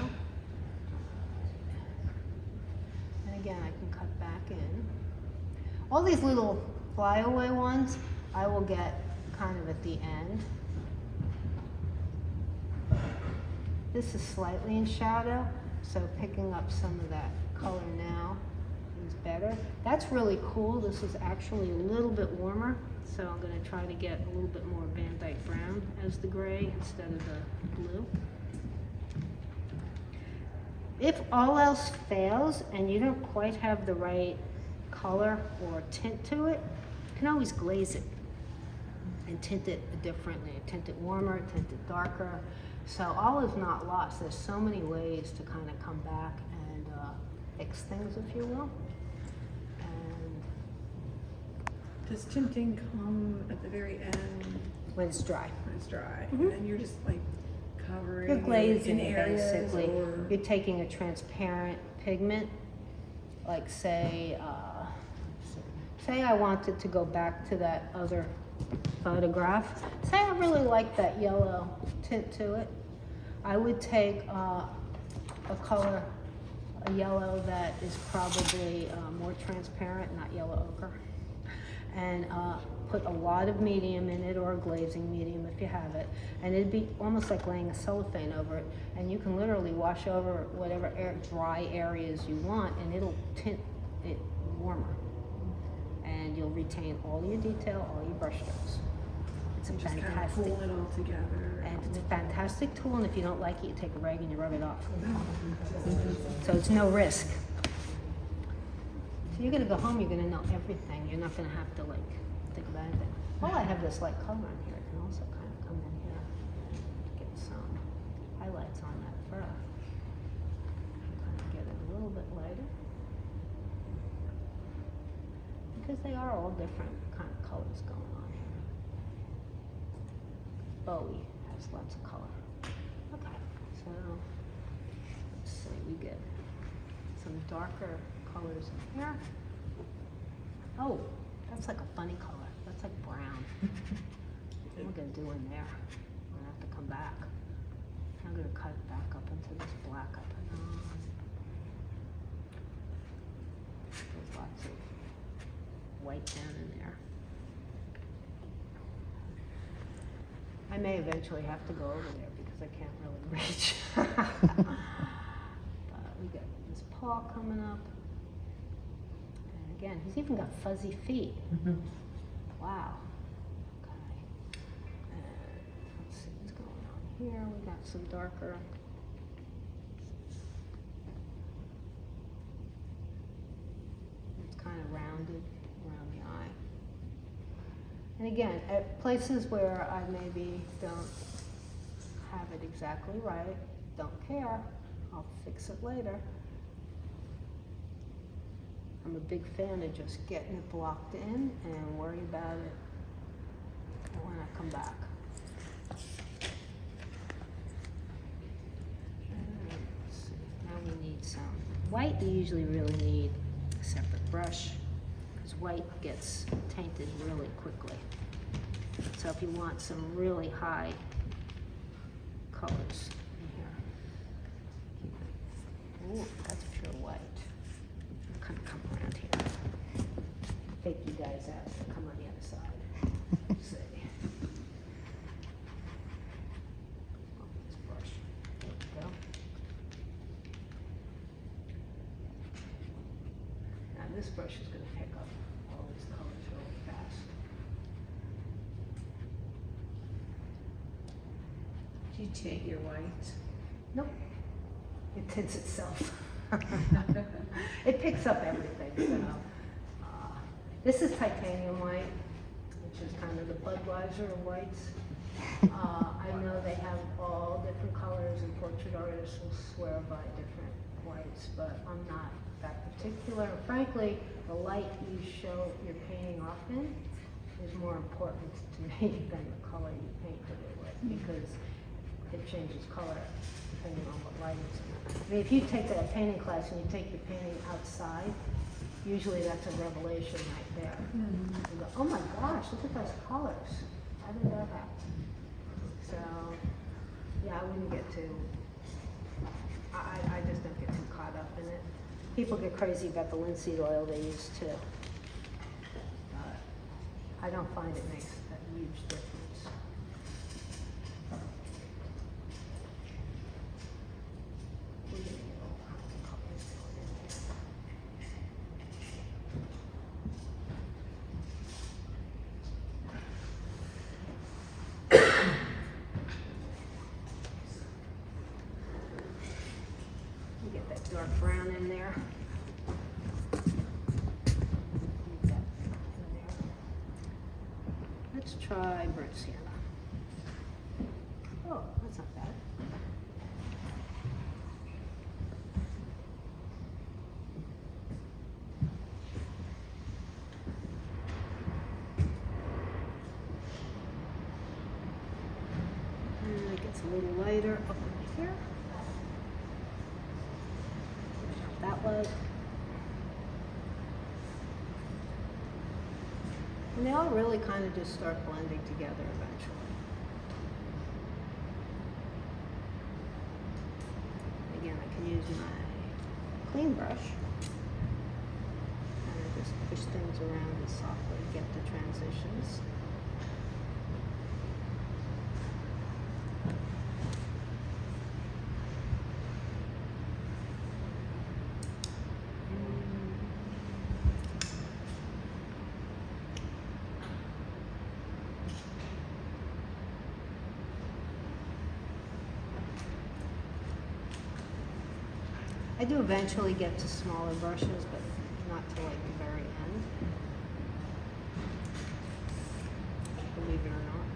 And again, I can cut back in. All these little flyaway ones, I will get kind of at the end. This is slightly in shadow, so picking up some of that color now is better. That's really cool. This is actually a little bit warmer, so I'm going to try to get a little bit more Van Dyke brown as the gray instead of the blue. If all else fails and you don't quite have the right color or tint to it, you can always glaze it and tint it differently. Tint it warmer, tint it darker. So all is not lost. There's so many ways to kind of come back and fix things, if you will. And Does tinting come at the very end when it's dry. when it's dry? And then you're just like covering You're glazing in it, areas basically. or You're taking a transparent pigment, like say I wanted to go back to that other photograph. Say I really like that yellow tint to it. I would take a color, a yellow that is probably more transparent, not yellow ochre, and put a lot of medium in it, or a glazing medium if you have it, and it'd be almost like laying a cellophane over it, and you can literally wash over whatever dry areas you want, and it'll tint it warmer, and you'll retain all your detail, all your brush strokes. It's a just kind of fantastic, pull it all together. and it's a fantastic tool, and if you don't like it, you take a rag and you rub it off. So it's no risk. So you're gonna go home, you're gonna know everything. You're not gonna have to like think about anything. While I have this light color in here, I can also kind of come in here to get some highlights on that fur. Kind of get it a little bit lighter. Because they are all different kind of colors going on here. Bowie has lots of color. Okay, so let's see, we get some darker colors in here. Oh, that's like a funny color. That's like brown. What am I gonna do in there? I'm gonna have to come back. I'm gonna cut it back up into this black up and on. There's lots of white down in there. I may eventually have to go over there because I can't really reach. We got this paw coming up. And again, he's even got fuzzy feet. Wow. Okay. Let's see what's going on here. We got some darker. It's kind of rounded around the eye. And again, at places where I maybe don't have it exactly right, don't care, I'll fix it later. I'm a big fan of just getting it blocked in and worry about it when I come back. Let's see, now we need some white. You usually really need a separate brush because white gets tainted really quickly. So if you want some really high colors in here. Ooh, that's pure white. Kind of come around here. Take you guys out and come on the other side. Let's see. Oh, this brush. There we go. Now this brush is going to pick up all these colors really fast. Do you tint your white? Nope. It tints itself. It picks up everything. So, this is titanium white, which is kind of the Budweiser of whites. I know they have all different colors, and portrait artists will swear by different whites, but I'm not that particular. Frankly, the light you show your painting off in is more important to me than the color you painted it with, because it changes color depending on what light it's in. I mean, if you take a painting class and you take your painting outside, usually that's a revelation right there. You go, oh my gosh, look at those colors. How did that happen? So, yeah, I wouldn't get too, I just don't get too caught up in it. People get crazy about the linseed oil they use too. But I don't find it makes a huge difference. Get that dark brown in there. Leave that in there. Let's try burnt sienna. Oh, that's not bad. little lighter up in here. That light. And they all really kind of just start blending together eventually. Again, I can use my clean brush and I just push things around and softly get the transitions. I do eventually get to smaller brushes, but not till like the very end. Believe it or not.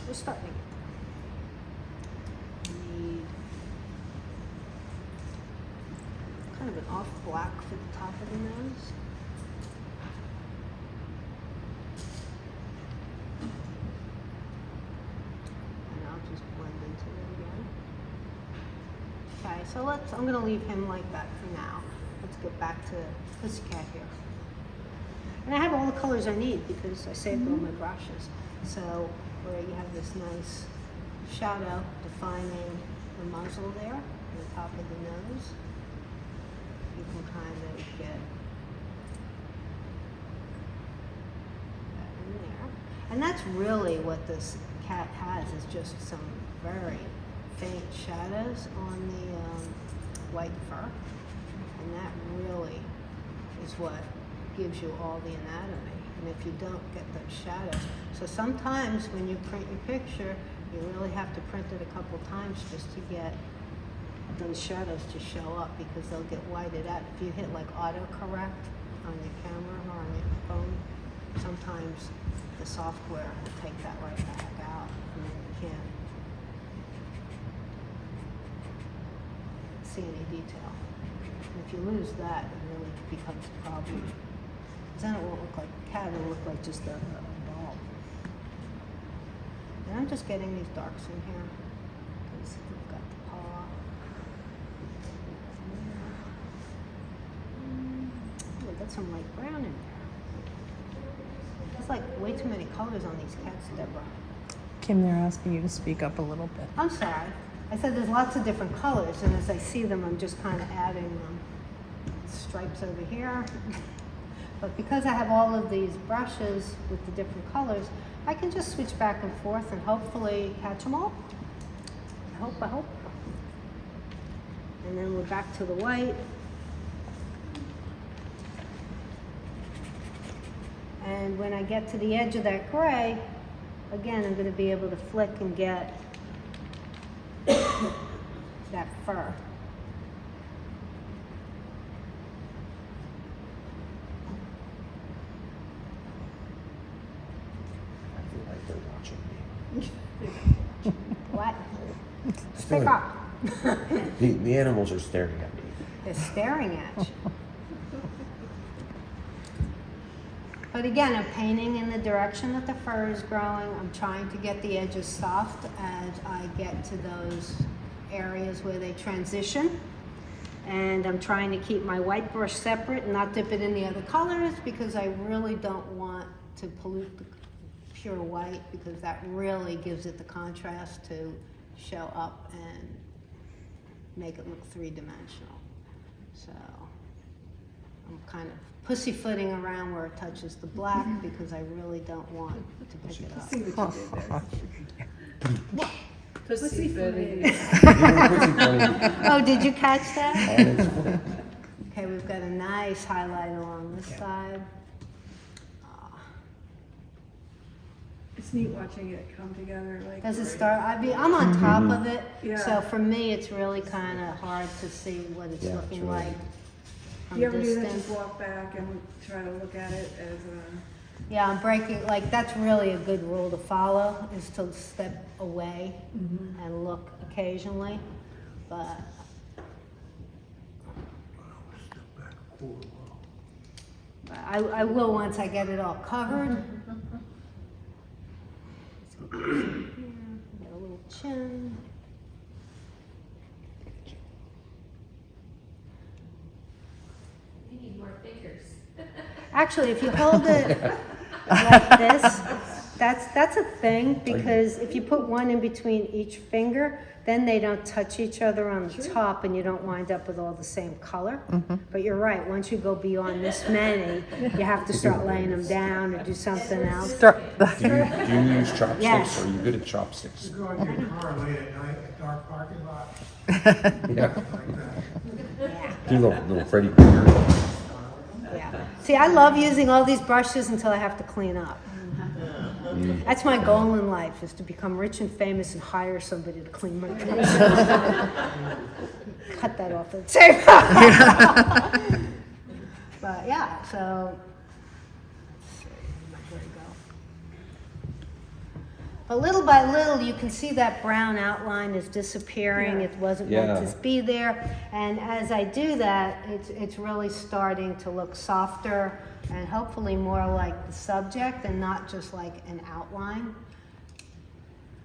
We're starting. Need kind of an off black for the top of the nose. So I'm gonna leave him like that for now. Let's get back to Pussycat here. And I have all the colors I need because I saved all my brushes. So where you have this nice shadow defining the muzzle there, on the top of the nose, you can kind of get that in there. And that's really what this cat has, is just some very faint shadows on the white fur, and that really is what gives you all the anatomy. And if you don't get those shadows, so sometimes when you print your picture, you really have to print it a couple times just to get those shadows to show up, because they'll get whited out. If you hit like autocorrect on your camera or on your phone, sometimes the software will take that right back out, and then you can't see any detail. And if you lose that, it really becomes a problem. Then it won't look like a cat, it'll look like just a ball. And I'm just getting these darks in here, because we've got the paw. Oh, we got some light brown in there. There's like way too many colors on these cats, Deborah. Kim, they're asking you to speak up a little bit. I'm sorry. I said there's lots of different colors, and as I see them, I'm just kind of adding stripes over here. But because I have all of these brushes with the different colors, I can just switch back and forth and hopefully catch them all. I hope. And then we're back to the white. And when I get to the edge of that gray, again, I'm going to be able to flick and get that fur. I feel like they're watching me. What? I feel Pick like up. the animals are staring at me. They're staring at you. But again, I'm painting in the direction that the fur is growing. I'm trying to get the edges soft as I get to those areas where they transition. And I'm trying to keep my white brush separate and not dip it in the other colors, because I really don't want to pollute the pure white, because that really gives it the contrast to show up and make it look three-dimensional. So I'm kind of pussyfooting around where it touches the black, because I really don't want to pick it up. See what you did there. Pussyfooting. Oh, did you catch that? Oh, Okay, we've got a nice highlight along this side. It's neat watching it come together. Like Does it right- start? I'm on top of it, Yeah. so for me, it's really kind of hard to see what it's Yeah, looking it's really- like from You ever do that? distance. Just walk back and try to look at it as a. Yeah, I'm breaking, like, that's really a good rule to follow, is to step away and look occasionally, but I will once I get it all covered. fingers. Actually, if you hold it like this, that's a thing, because if you put one in between each finger, then they don't touch each other on the top and you don't wind up with all the same color. But you're right, once you go beyond this many, you have to start laying them down or do something else. Do you use chopsticks? Yes. Or are you good at chopsticks? Go in your car late at night, at dark parking lot, Yeah. like that. Do little Freddy Krueger. Yeah. See, I love using all these brushes until I have to clean up. That's my goal in life, is to become rich and famous and hire somebody to clean my brushes. Cut that off the table. But yeah, so let's see, where to go. But little by little, you can see that brown outline is disappearing. It wasn't meant to be there. And as I do that, it's really starting to look softer and hopefully more like the subject and not just like an outline.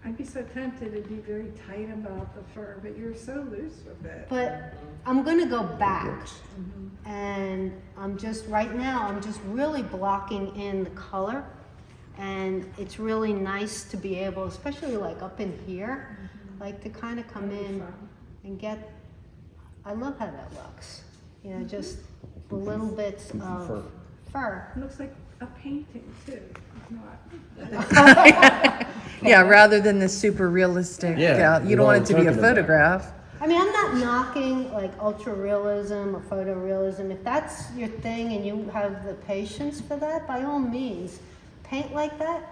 I'd be so tempted to be very tight about the fur, but you're so loose with it. But I'm gonna go back, and right now, I'm just really blocking in the color. And it's really nice to be able, especially like up in here, like to kind of come in and get, I love how that looks. You know, just the little bits of fur. It looks like a painting too. It's not. Yeah, rather than this super realistic, Yeah, you don't want it to be a talking about. photograph. I mean, I'm not knocking like ultra realism or photorealism. If that's your thing and you have the patience for that, by all means, paint like that.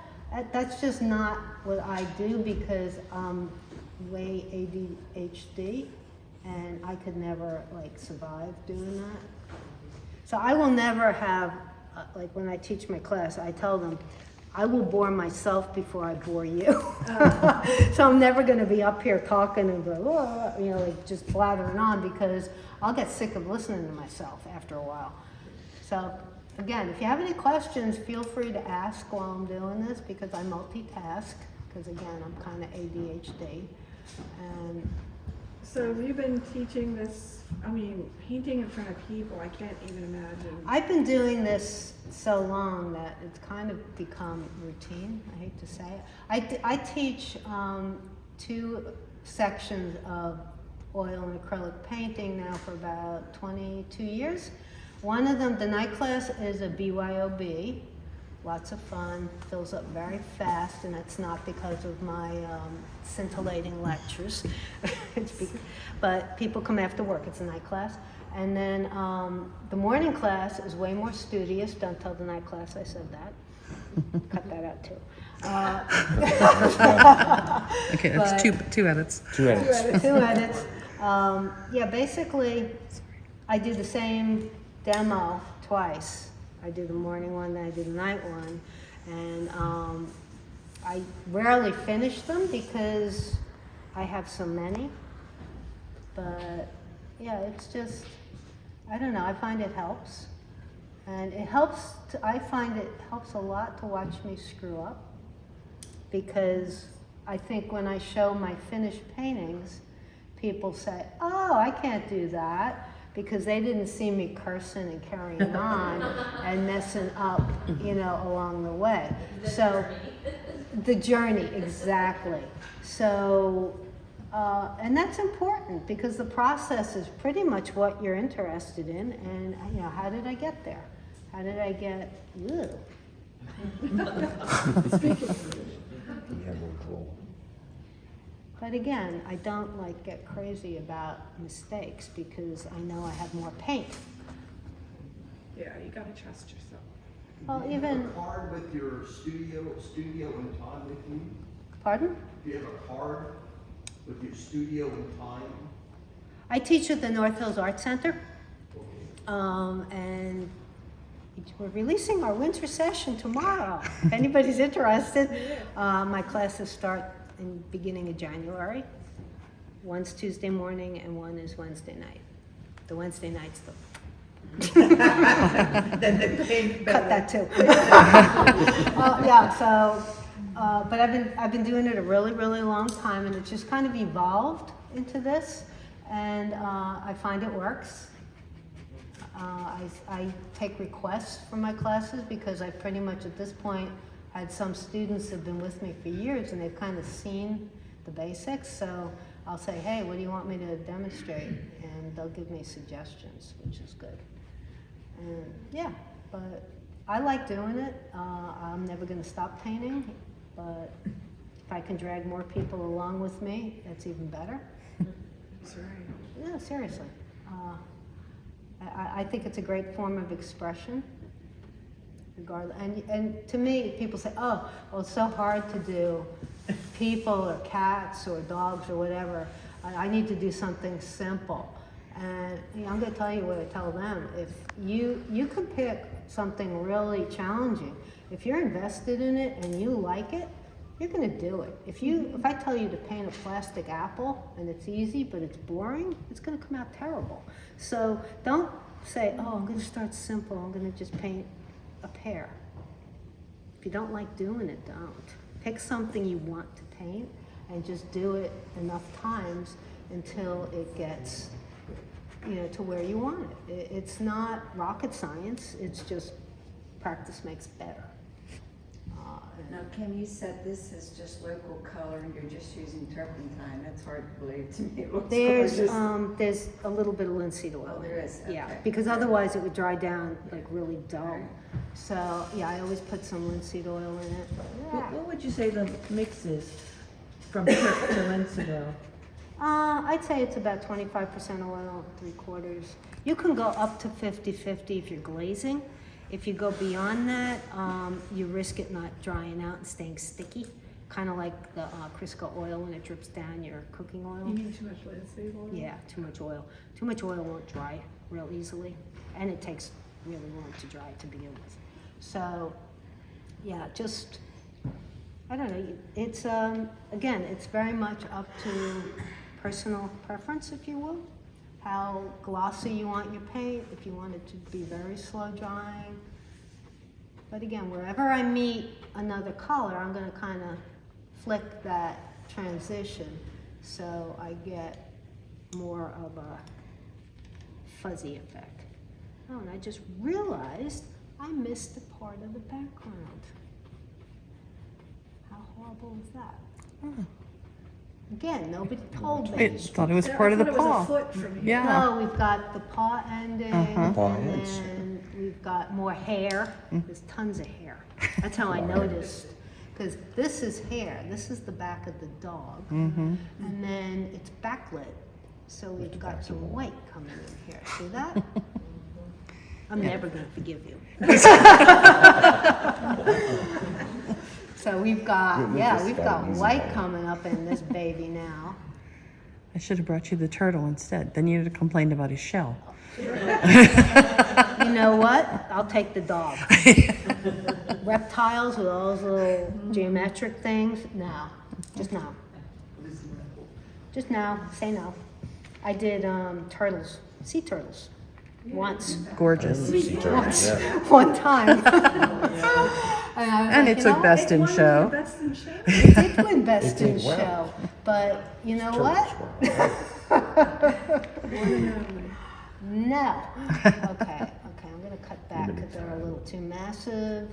That's just not what I do, because I'm way ADHD and I could never like survive doing that. So I will never have, like when I teach my class, I tell them, I will bore myself before I bore you. So I'm never going to be up here talking and go, oh, you know, like just blathering on, because I'll get sick of listening to myself after a while. So again, if you have any questions, feel free to ask while I'm doing this, because I multitask, because again, I'm kind of ADHD. And So you've been teaching this, I mean, painting in front of people, I can't even imagine. I've been doing this so long that it's kind of become routine. I hate to say it. I teach 2 sections of oil and acrylic painting now for about 22 years. One of them, the night class, is a BYOB. Lots of fun, fills up very fast, and it's not because of my scintillating lectures. But people come after work, it's a night class. And then the morning class is way more studious. Don't tell the night class I said that. Cut that out too. Okay, that's two edits. 2 edits. 2 edits. Yeah, basically, I do the same demo twice. I do the morning one, then I do the night one. And I rarely finish them because I have so many. But yeah, it's just, I don't know, I find it helps. And it helps, I find it helps a lot to watch me screw up, because I think when I show my finished paintings, people say, oh, I can't do that, because they didn't see me cursing and carrying on and messing up, you know, along the way. The journey, exactly. So, and that's important, because the process is pretty much what you're interested in. And, you know, how did I get there? How did I get, ew. But again, I don't like get crazy about mistakes, because I know I have more paint. Yeah, you gotta trust yourself. Well, Do you even, have a card with your studio and time with you? pardon? Do you have a card with your studio and time? I teach at the North Hills Art Center. And we're releasing our winter session tomorrow. If anybody's interested, my classes start in beginning of January. One's Tuesday morning and one is Wednesday night. The Wednesday night's the Then they paint cut better. that too. Yeah. So, but I've been doing it a really, really long time, and it just kind of evolved into this, and I find it works. I take requests from my classes because I pretty much at this point had some students that have been with me for years and they've kind of seen the basics. So I'll say, hey, what do you want me to demonstrate? And they'll give me suggestions, which is good. And yeah, but I like doing it. I'm never going to stop painting, but if I can drag more people along with me, that's even better. That's right. Yeah, seriously. I think it's a great form of expression. Regardless, and to me, people say, oh, well, it's so hard to do people or cats or dogs or whatever. I need to do something simple. And you know, I'm going to tell you what I tell them. If you can pick something really challenging, if you're invested in it and you like it, you're going to do it. If I tell you to paint a plastic apple and it's easy but it's boring, it's going to come out terrible. So don't say, oh, I'm going to start simple. I'm going to just paint a pear. If you don't like doing it, don't. Pick something you want to paint and just do it enough times until it gets, you know, to where you want it. It's not rocket science. It's just practice makes better. Now, Kim, you said this is just local color and you're just using turpentine. That's hard to believe to me. It looks gorgeous. There's a little bit of linseed oil. Oh, there is? Yeah, Okay. because otherwise it would dry down like really dull. So yeah, I always put some linseed oil in it. Yeah. What would you say the mix is from turf to linseed oil? I'd say it's about 25% oil, 3/4. You can go up to 50-50 if you're glazing. If you go beyond that, you risk it not drying out and staying sticky, kind of like the Crisco oil when it drips down your cooking oil. You mean too much linseed oil? Yeah, too much oil. Too much oil won't dry real easily, and it takes really long to dry to begin with. So, yeah, just, I don't know. It's, again, it's very much up to personal preference, if you will. How glossy you want your paint, if you want it to be very slow drying. But again, wherever I meet another color, I'm going to kind of flick that transition so I get more of a fuzzy effect. Oh, and I just realized I missed a part of the background. How horrible is that? Again, nobody told me. I thought it was part of the I thought it was paw. a foot from here. Yeah. No, we've got the paw ending, Paw and ends. then we've got more hair. There's tons of hair. That's how I noticed. Because this is hair. This is the back of the dog. And then it's backlit. So we've got some white coming in here. See that? I'm never going to forgive you. So we've got, yeah, we've got white coming up in this baby now. I should have brought you the turtle instead. Then you'd have complained about his shell. You know what? I'll take the dog. Reptiles with all those little geometric things? No. Just no. Just no. Say no. I did turtles, sea turtles, once. Gorgeous. Once. One time. And it took best in show. Best in show? It did win best It did in well. show. But you know what? No. Okay, I'm gonna cut back because they're a little too massive.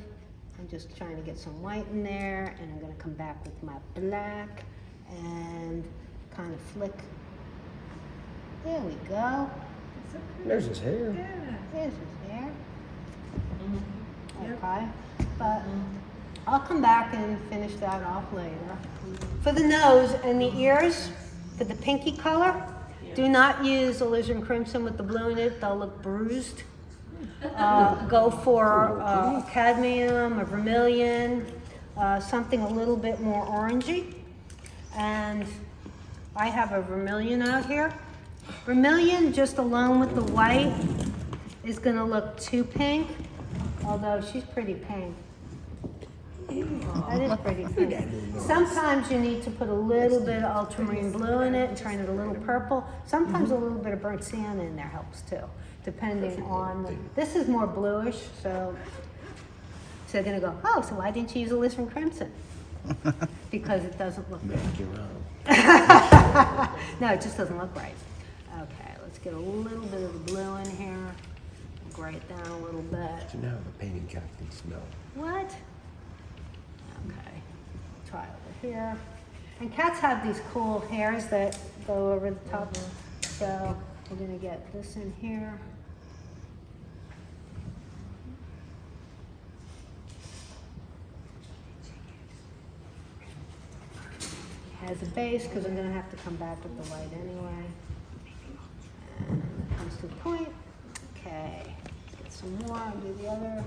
I'm just trying to get some white in there, and I'm gonna come back with my black and kind of flick. There we go. There's his hair. There's his hair. Okay, but I'll come back and finish that off later. For the nose and the ears, for the pinky color, do not use alizarin crimson with the blue in it. They'll look bruised. Go for cadmium or vermilion, something a little bit more orangey. And I have a vermilion out here. Vermilion, just alone with the white, is going to look too pink, although she's pretty pink. That is pretty pink. Sometimes you need to put a little bit of ultramarine blue in it and turn it a little purple. Sometimes a little bit of burnt sienna in there helps too, depending on this is more bluish, so they're going to go, oh, so why didn't you use alizarin crimson? Because it doesn't look good. No, it just doesn't look right. Okay, let's get a little bit of the blue in here. gray it down a little bit. So now the painting cat can smell. What? Okay, try over here. And cats have these cool hairs that go over the top. So we're gonna get this in here. As a base, because I'm gonna have to come back with the light anyway. And it comes to the point. Okay, let's get some more, I'll do the other.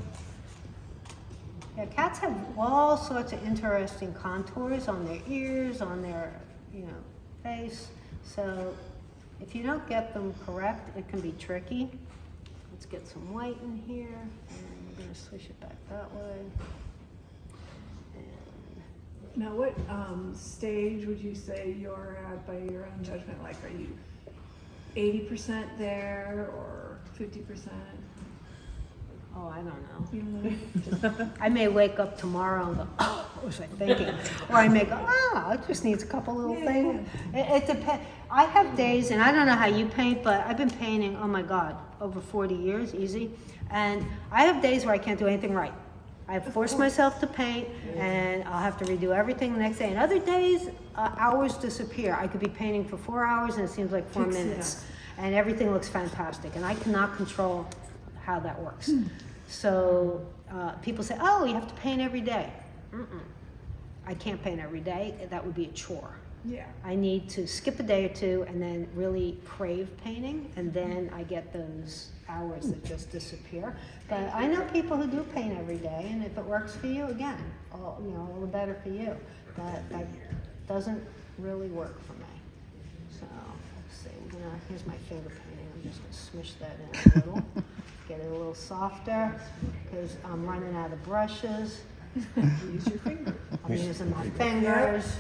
Yeah, cats have all sorts of interesting contours on their ears, on their, face. So if you don't get them correct, it can be tricky. Let's get some white in here, and we're gonna swish it back that way. Now, what stage would you say you're at by your own judgment? Like, are you 80% there or 50%? Oh, I don't know. You know? I may wake up tomorrow and go, oh, what was I thinking? Or I may go, it just needs a couple little things. It depends. I have days, and I don't know how you paint, but I've been painting, oh my God, over 40 years, easy. And I have days where I can't do anything right. I force myself to paint, and I'll have to redo everything the next day. And other days, hours disappear. I could be painting for 4 hours, and it seems like 4 minutes. And everything looks fantastic, and I cannot control how that works. So people say, oh, you have to paint every day. I can't paint every day. That would be a chore. Yeah. I need to skip a day or two and then really crave painting, and then I get those hours that just disappear. But I know people who do paint every day, and if it works for you, again, all the better for you. But that doesn't really work for me. So let's see. Here's my favorite painting. I'm just gonna smush that in a little, get it a little softer, because I'm running out of brushes. Use your finger. I'm using my fingers.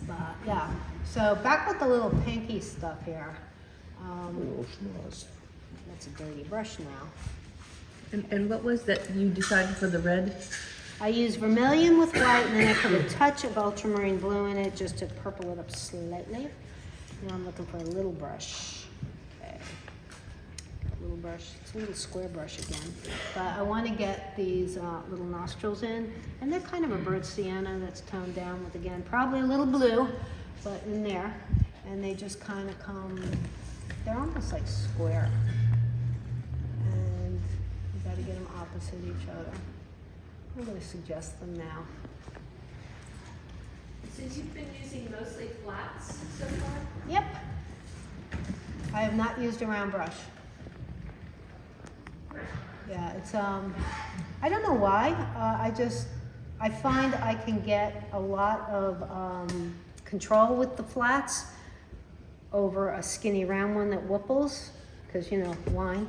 But yeah, so back with the little pinky stuff here. Little schnoz. That's a dirty brush now. And what was that you decided for the red? I use vermilion with white, and then I put a touch of ultramarine blue in it just to purple it up slightly. Now I'm looking for a little brush. Okay. Got a little brush. It's a little square brush again. But I want to get these little nostrils in, and they're kind of a burnt sienna that's toned down with, again, probably a little blue, but in there. And they just kind of come, they're almost like square. And you got to get them opposite each other. I'm going to suggest them now. Since you've been using mostly flats so far? Yep. I have not used a round brush. Yeah, it's, I don't know why. I find I can get a lot of control with the flats over a skinny round one that whooples, because, wine.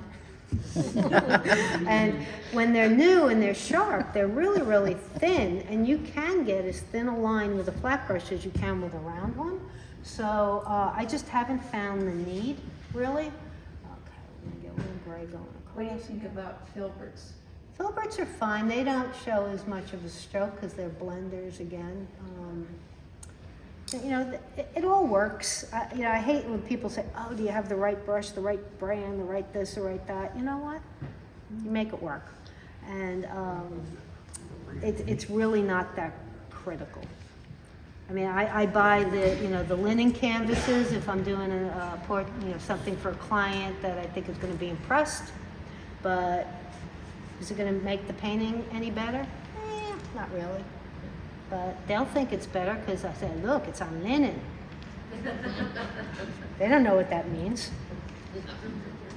And when they're new and they're sharp, they're really, really thin, and you can get as thin a line with a flat brush as you can with a round one. So I just haven't found the need, really. Okay, we're gonna get a little gray going across. What do you think about filberts? Filberts are fine. They don't show as much of a stroke because they're blenders again. It all works. I hate when people say, oh, do you have the right brush, the right brand, the right this, the right that? You know what? You make it work. And it's really not that critical. I mean, I buy the linen canvases if I'm doing something for a client that I think is going to be impressed. But is it going to make the painting any better? Not really. But they'll think it's better because I said, look, it's on linen. They don't know what that means.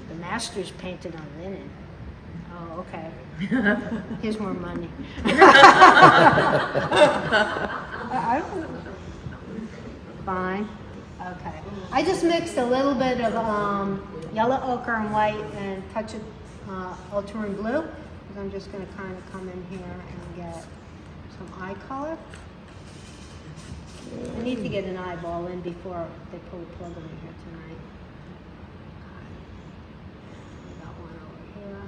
The masters painted on linen. Oh, okay. Here's more money. Fine. Okay. I just mixed a little bit of yellow ochre and white and touch of ultramarine blue. Because I'm just going to kind of come in here and get some eye color. I need to get an eyeball in before they pull a plug in here tonight. We got one over here.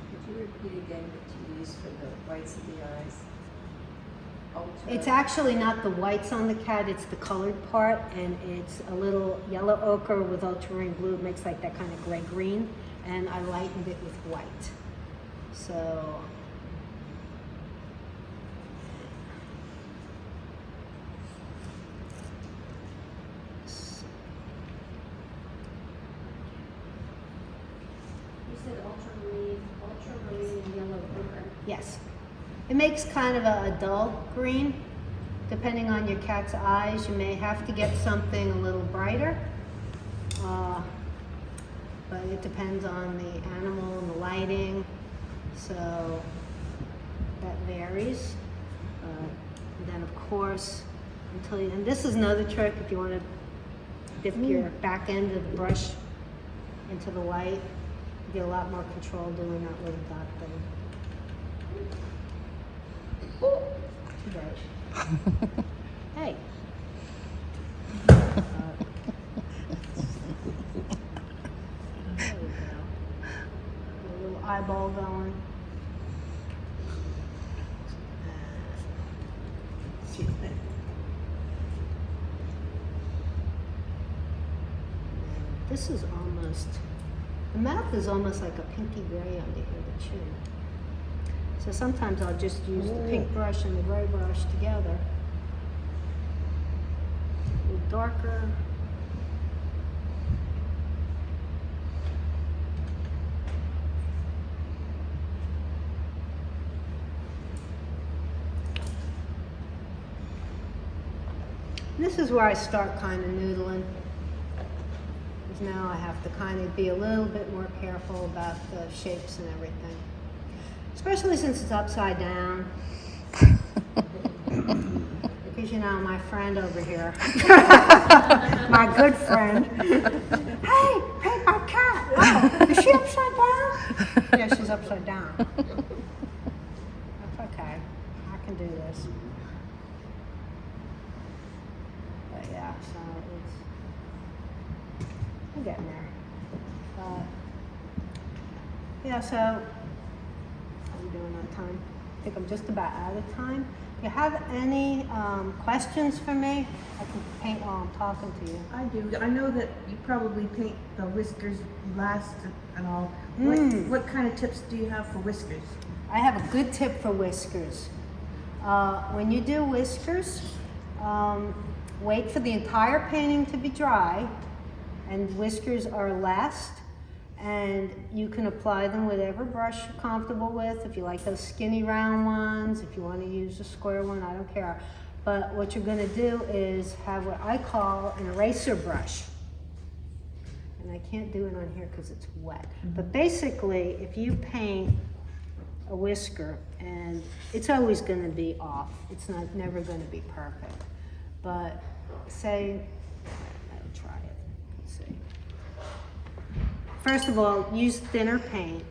Could you repeat again what you used for the whites of the eyes? ultra? It's actually not the whites on the cat, it's the colored part, and it's a little yellow ochre with ultramarine blue. It makes like that kind of gray-green, and I lightened it with white. So, You said ultramarine and yellow ochre. yes. It makes kind of a dull green. Depending on your cat's eyes, you may have to get something a little brighter. But it depends on the animal and the lighting, so that varies. And then of course, and this is another trick if you want to dip your back end of the brush into the white, you get a lot more control doing that little dot thing. Too bright. Hey. There we go. A little eyeball going. This is almost, the mouth is almost like a pinky gray under here, the chin. So sometimes I'll just use the pink brush and the gray brush together. A little darker. This is where I start kind of noodling. Because now I have to kind of be a little bit more careful about the shapes and everything. Especially since it's upside down. Because you know, my friend over here, my good friend, hey, my cat, oh, is she upside down? Yeah, she's upside down. That's okay, I can do this. But yeah, so I'm getting there. Yeah, so how are we doing on time? I think I'm just about out of time. If you have any questions for me, I can paint while I'm talking to you. I do. I know that you probably paint the whiskers last and all. What kind of tips do you have for whiskers? I have a good tip for whiskers. When you do whiskers, wait for the entire painting to be dry, and whiskers are last, and you can apply them with whatever brush you're comfortable with. If you like those skinny round ones, if you want to use a square one, I don't care. But what you're going to do is have what I call an eraser brush. And I can't do it on here because it's wet. But basically, if you paint a whisker, and it's always going to be off. It's never going to be perfect. But say, I'll try it. Let's see. First of all, use thinner paint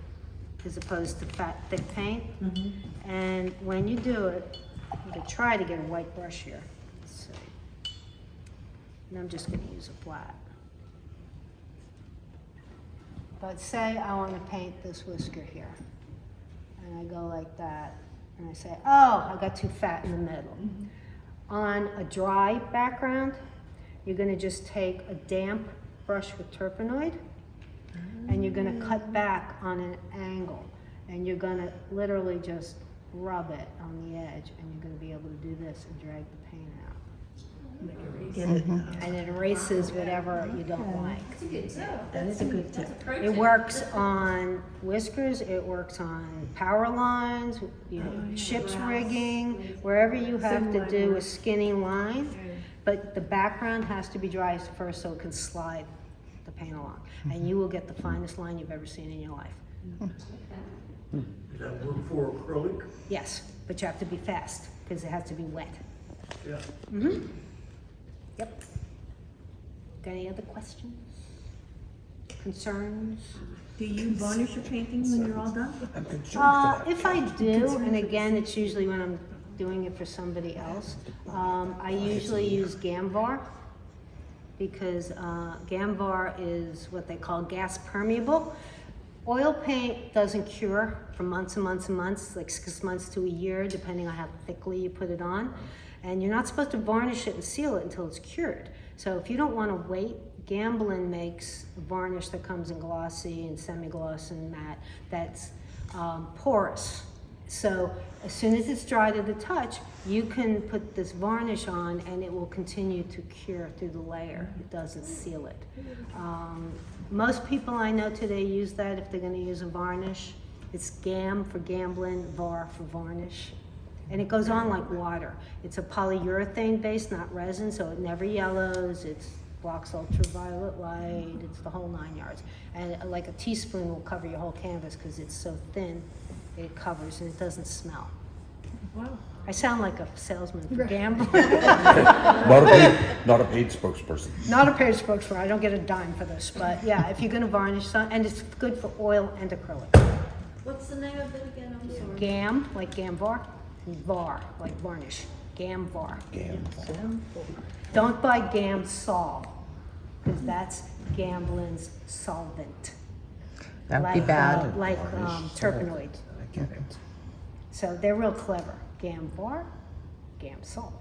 as opposed to thick paint. And when you do it, you can try to get a white brush here. Let's see. And I'm just going to use a flat. But say I want to paint this whisker here. And I go like that. And I say, oh, I got too fat in the middle. On a dry background, you're going to just take a damp brush with turpenoid, and you're going to cut back on an angle, and you're going to literally just rub it on the edge, and you're going to be able to do this and drag the paint out. And it erases whatever you don't like. That is a good tip. It works on whiskers, it works on power lines, you know, ship's rigging, wherever you have to do a skinny line. But the background has to be dry first so it can slide the paint along. And you will get the finest line you've ever seen in your life. Does that work for acrylic? Yes, but you have to be fast because it has to be wet. Yeah. Yep. Got any other questions? Concerns? Do you varnish your painting when you're all done? If I do, and again, it's usually when I'm doing it for somebody else, I usually use Gamvar because Gamvar is what they call gas permeable. Oil paint doesn't cure for months and months and months, like 6 months to a year, depending on how thickly you put it on. And you're not supposed to varnish it and seal it until it's cured. So if you don't want to wait, Gamblin makes a varnish that comes in glossy and semi-gloss and matte that's porous. So as soon as it's dry to the touch, you can put this varnish on and it will continue to cure through the layer. It doesn't seal it. Most people I know today use that if they're going to use a varnish. It's GAM for Gamblin, VAR for varnish. And it goes on like water. It's a polyurethane base, not resin, so it never yellows. It blocks ultraviolet light. It's the whole 9 yards. And like a teaspoon will cover your whole canvas because it's so thin. It covers and it doesn't smell. Wow. I sound like a salesman for Gamblin. Not a paid spokesperson. Not a paid spokesperson. I don't get a dime for this, but yeah, if you're going to varnish some, and it's good for oil and acrylic. What's the name of it again? I'm sorry. GAM, like Gamvar, and VAR, like varnish. GAMVAR. Don't buy GAM Sol, because that's Gamblin's solvent. That would be bad. Like terpenoid. I get it. So they're real clever. GAMVAR, GAM Sol.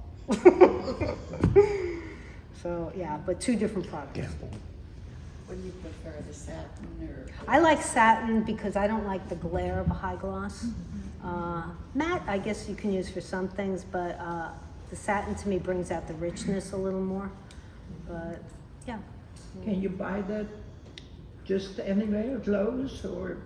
So yeah, but two different products. Gamble. What do you prefer, the satin or? I like satin because I don't like the glare of a high gloss. Matte, I guess you can use for some things, but the satin to me brings out the richness a little more. But yeah. Can you buy that just anywhere at Lowe's or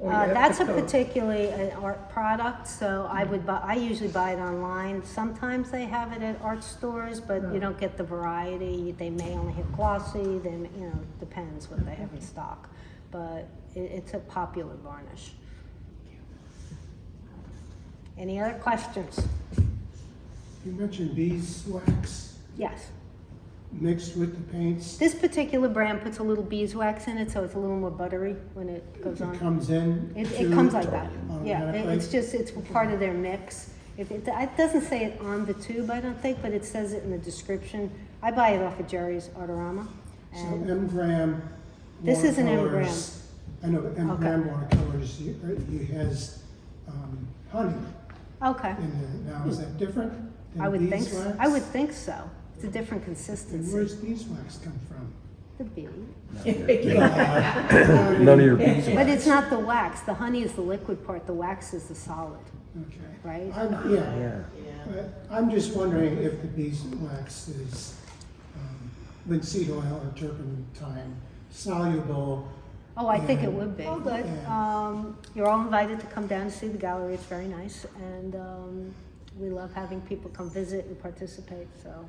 you have That's to a go? particularly an art product, so I usually buy it online. Sometimes they have it at art stores, but you don't get the variety. They may only have glossy, then depends what they have in stock. But it's a popular varnish. Any other questions? You mentioned beeswax Yes. mixed with the paints. This particular brand puts a little beeswax in it, so it's a little more buttery when it goes on. It comes in. It comes like that. Yeah, automatically? it's part of their mix. It doesn't say it on the tube, I don't think, but it says it in the description. I buy it off of Jerry's Artorama. So And M-Gram. This is an watercolors- I know, but M-Gram watercolors, you has honey okay, in there. Now, is that different than I would think beeswax? I would think so. It's a different And consistency. where's beeswax come from? The bee. None of your bees. But it's not the wax. The honey is the liquid part. The wax is the solid, Okay. right? Yeah. But I'm just wondering if the beeswax is linseed oil or turpentine soluble. Oh, I think it would be. Oh, good. You're all invited to come down and see the gallery. It's very nice, and we love having people come visit and participate. So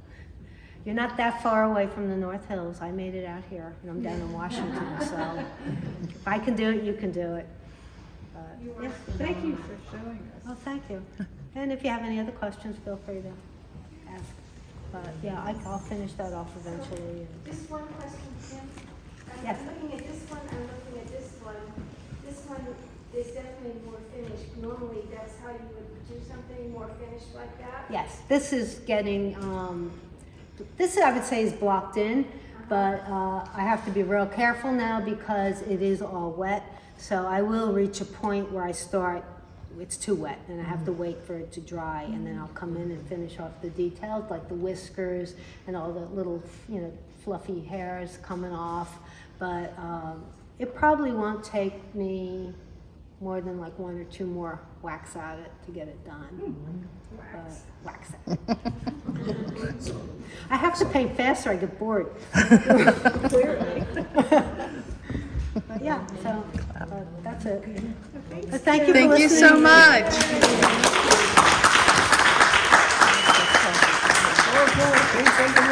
you're not that far away from the North Hills. I made it out here, and I'm down in Washington. So if I can do it, you can do it. Yeah. Thank you for showing us. Oh, thank you. And if you have any other questions, feel free to ask. But yeah, I'll finish that off eventually. Just one question, Kim. Yes. I'm looking at this one, I'm looking at this one. This one is definitely more finished. Normally, that's how you would do something more finished like that. Yes, this is getting, this I would say is blocked in, but I have to be real careful now because it is all wet. So I will reach a point where I start, it's too wet, and I have to wait for it to dry, and then I'll come in and finish off the details, like the whiskers and all the little, fluffy hairs coming off. But it probably won't take me more than like 1 or 2 more whacks at it to get it done. Wax it. I have to paint faster, I get bored. Clearly. But yeah, so that's it. But thank you for Thank you listening. so much. Oh, no, say something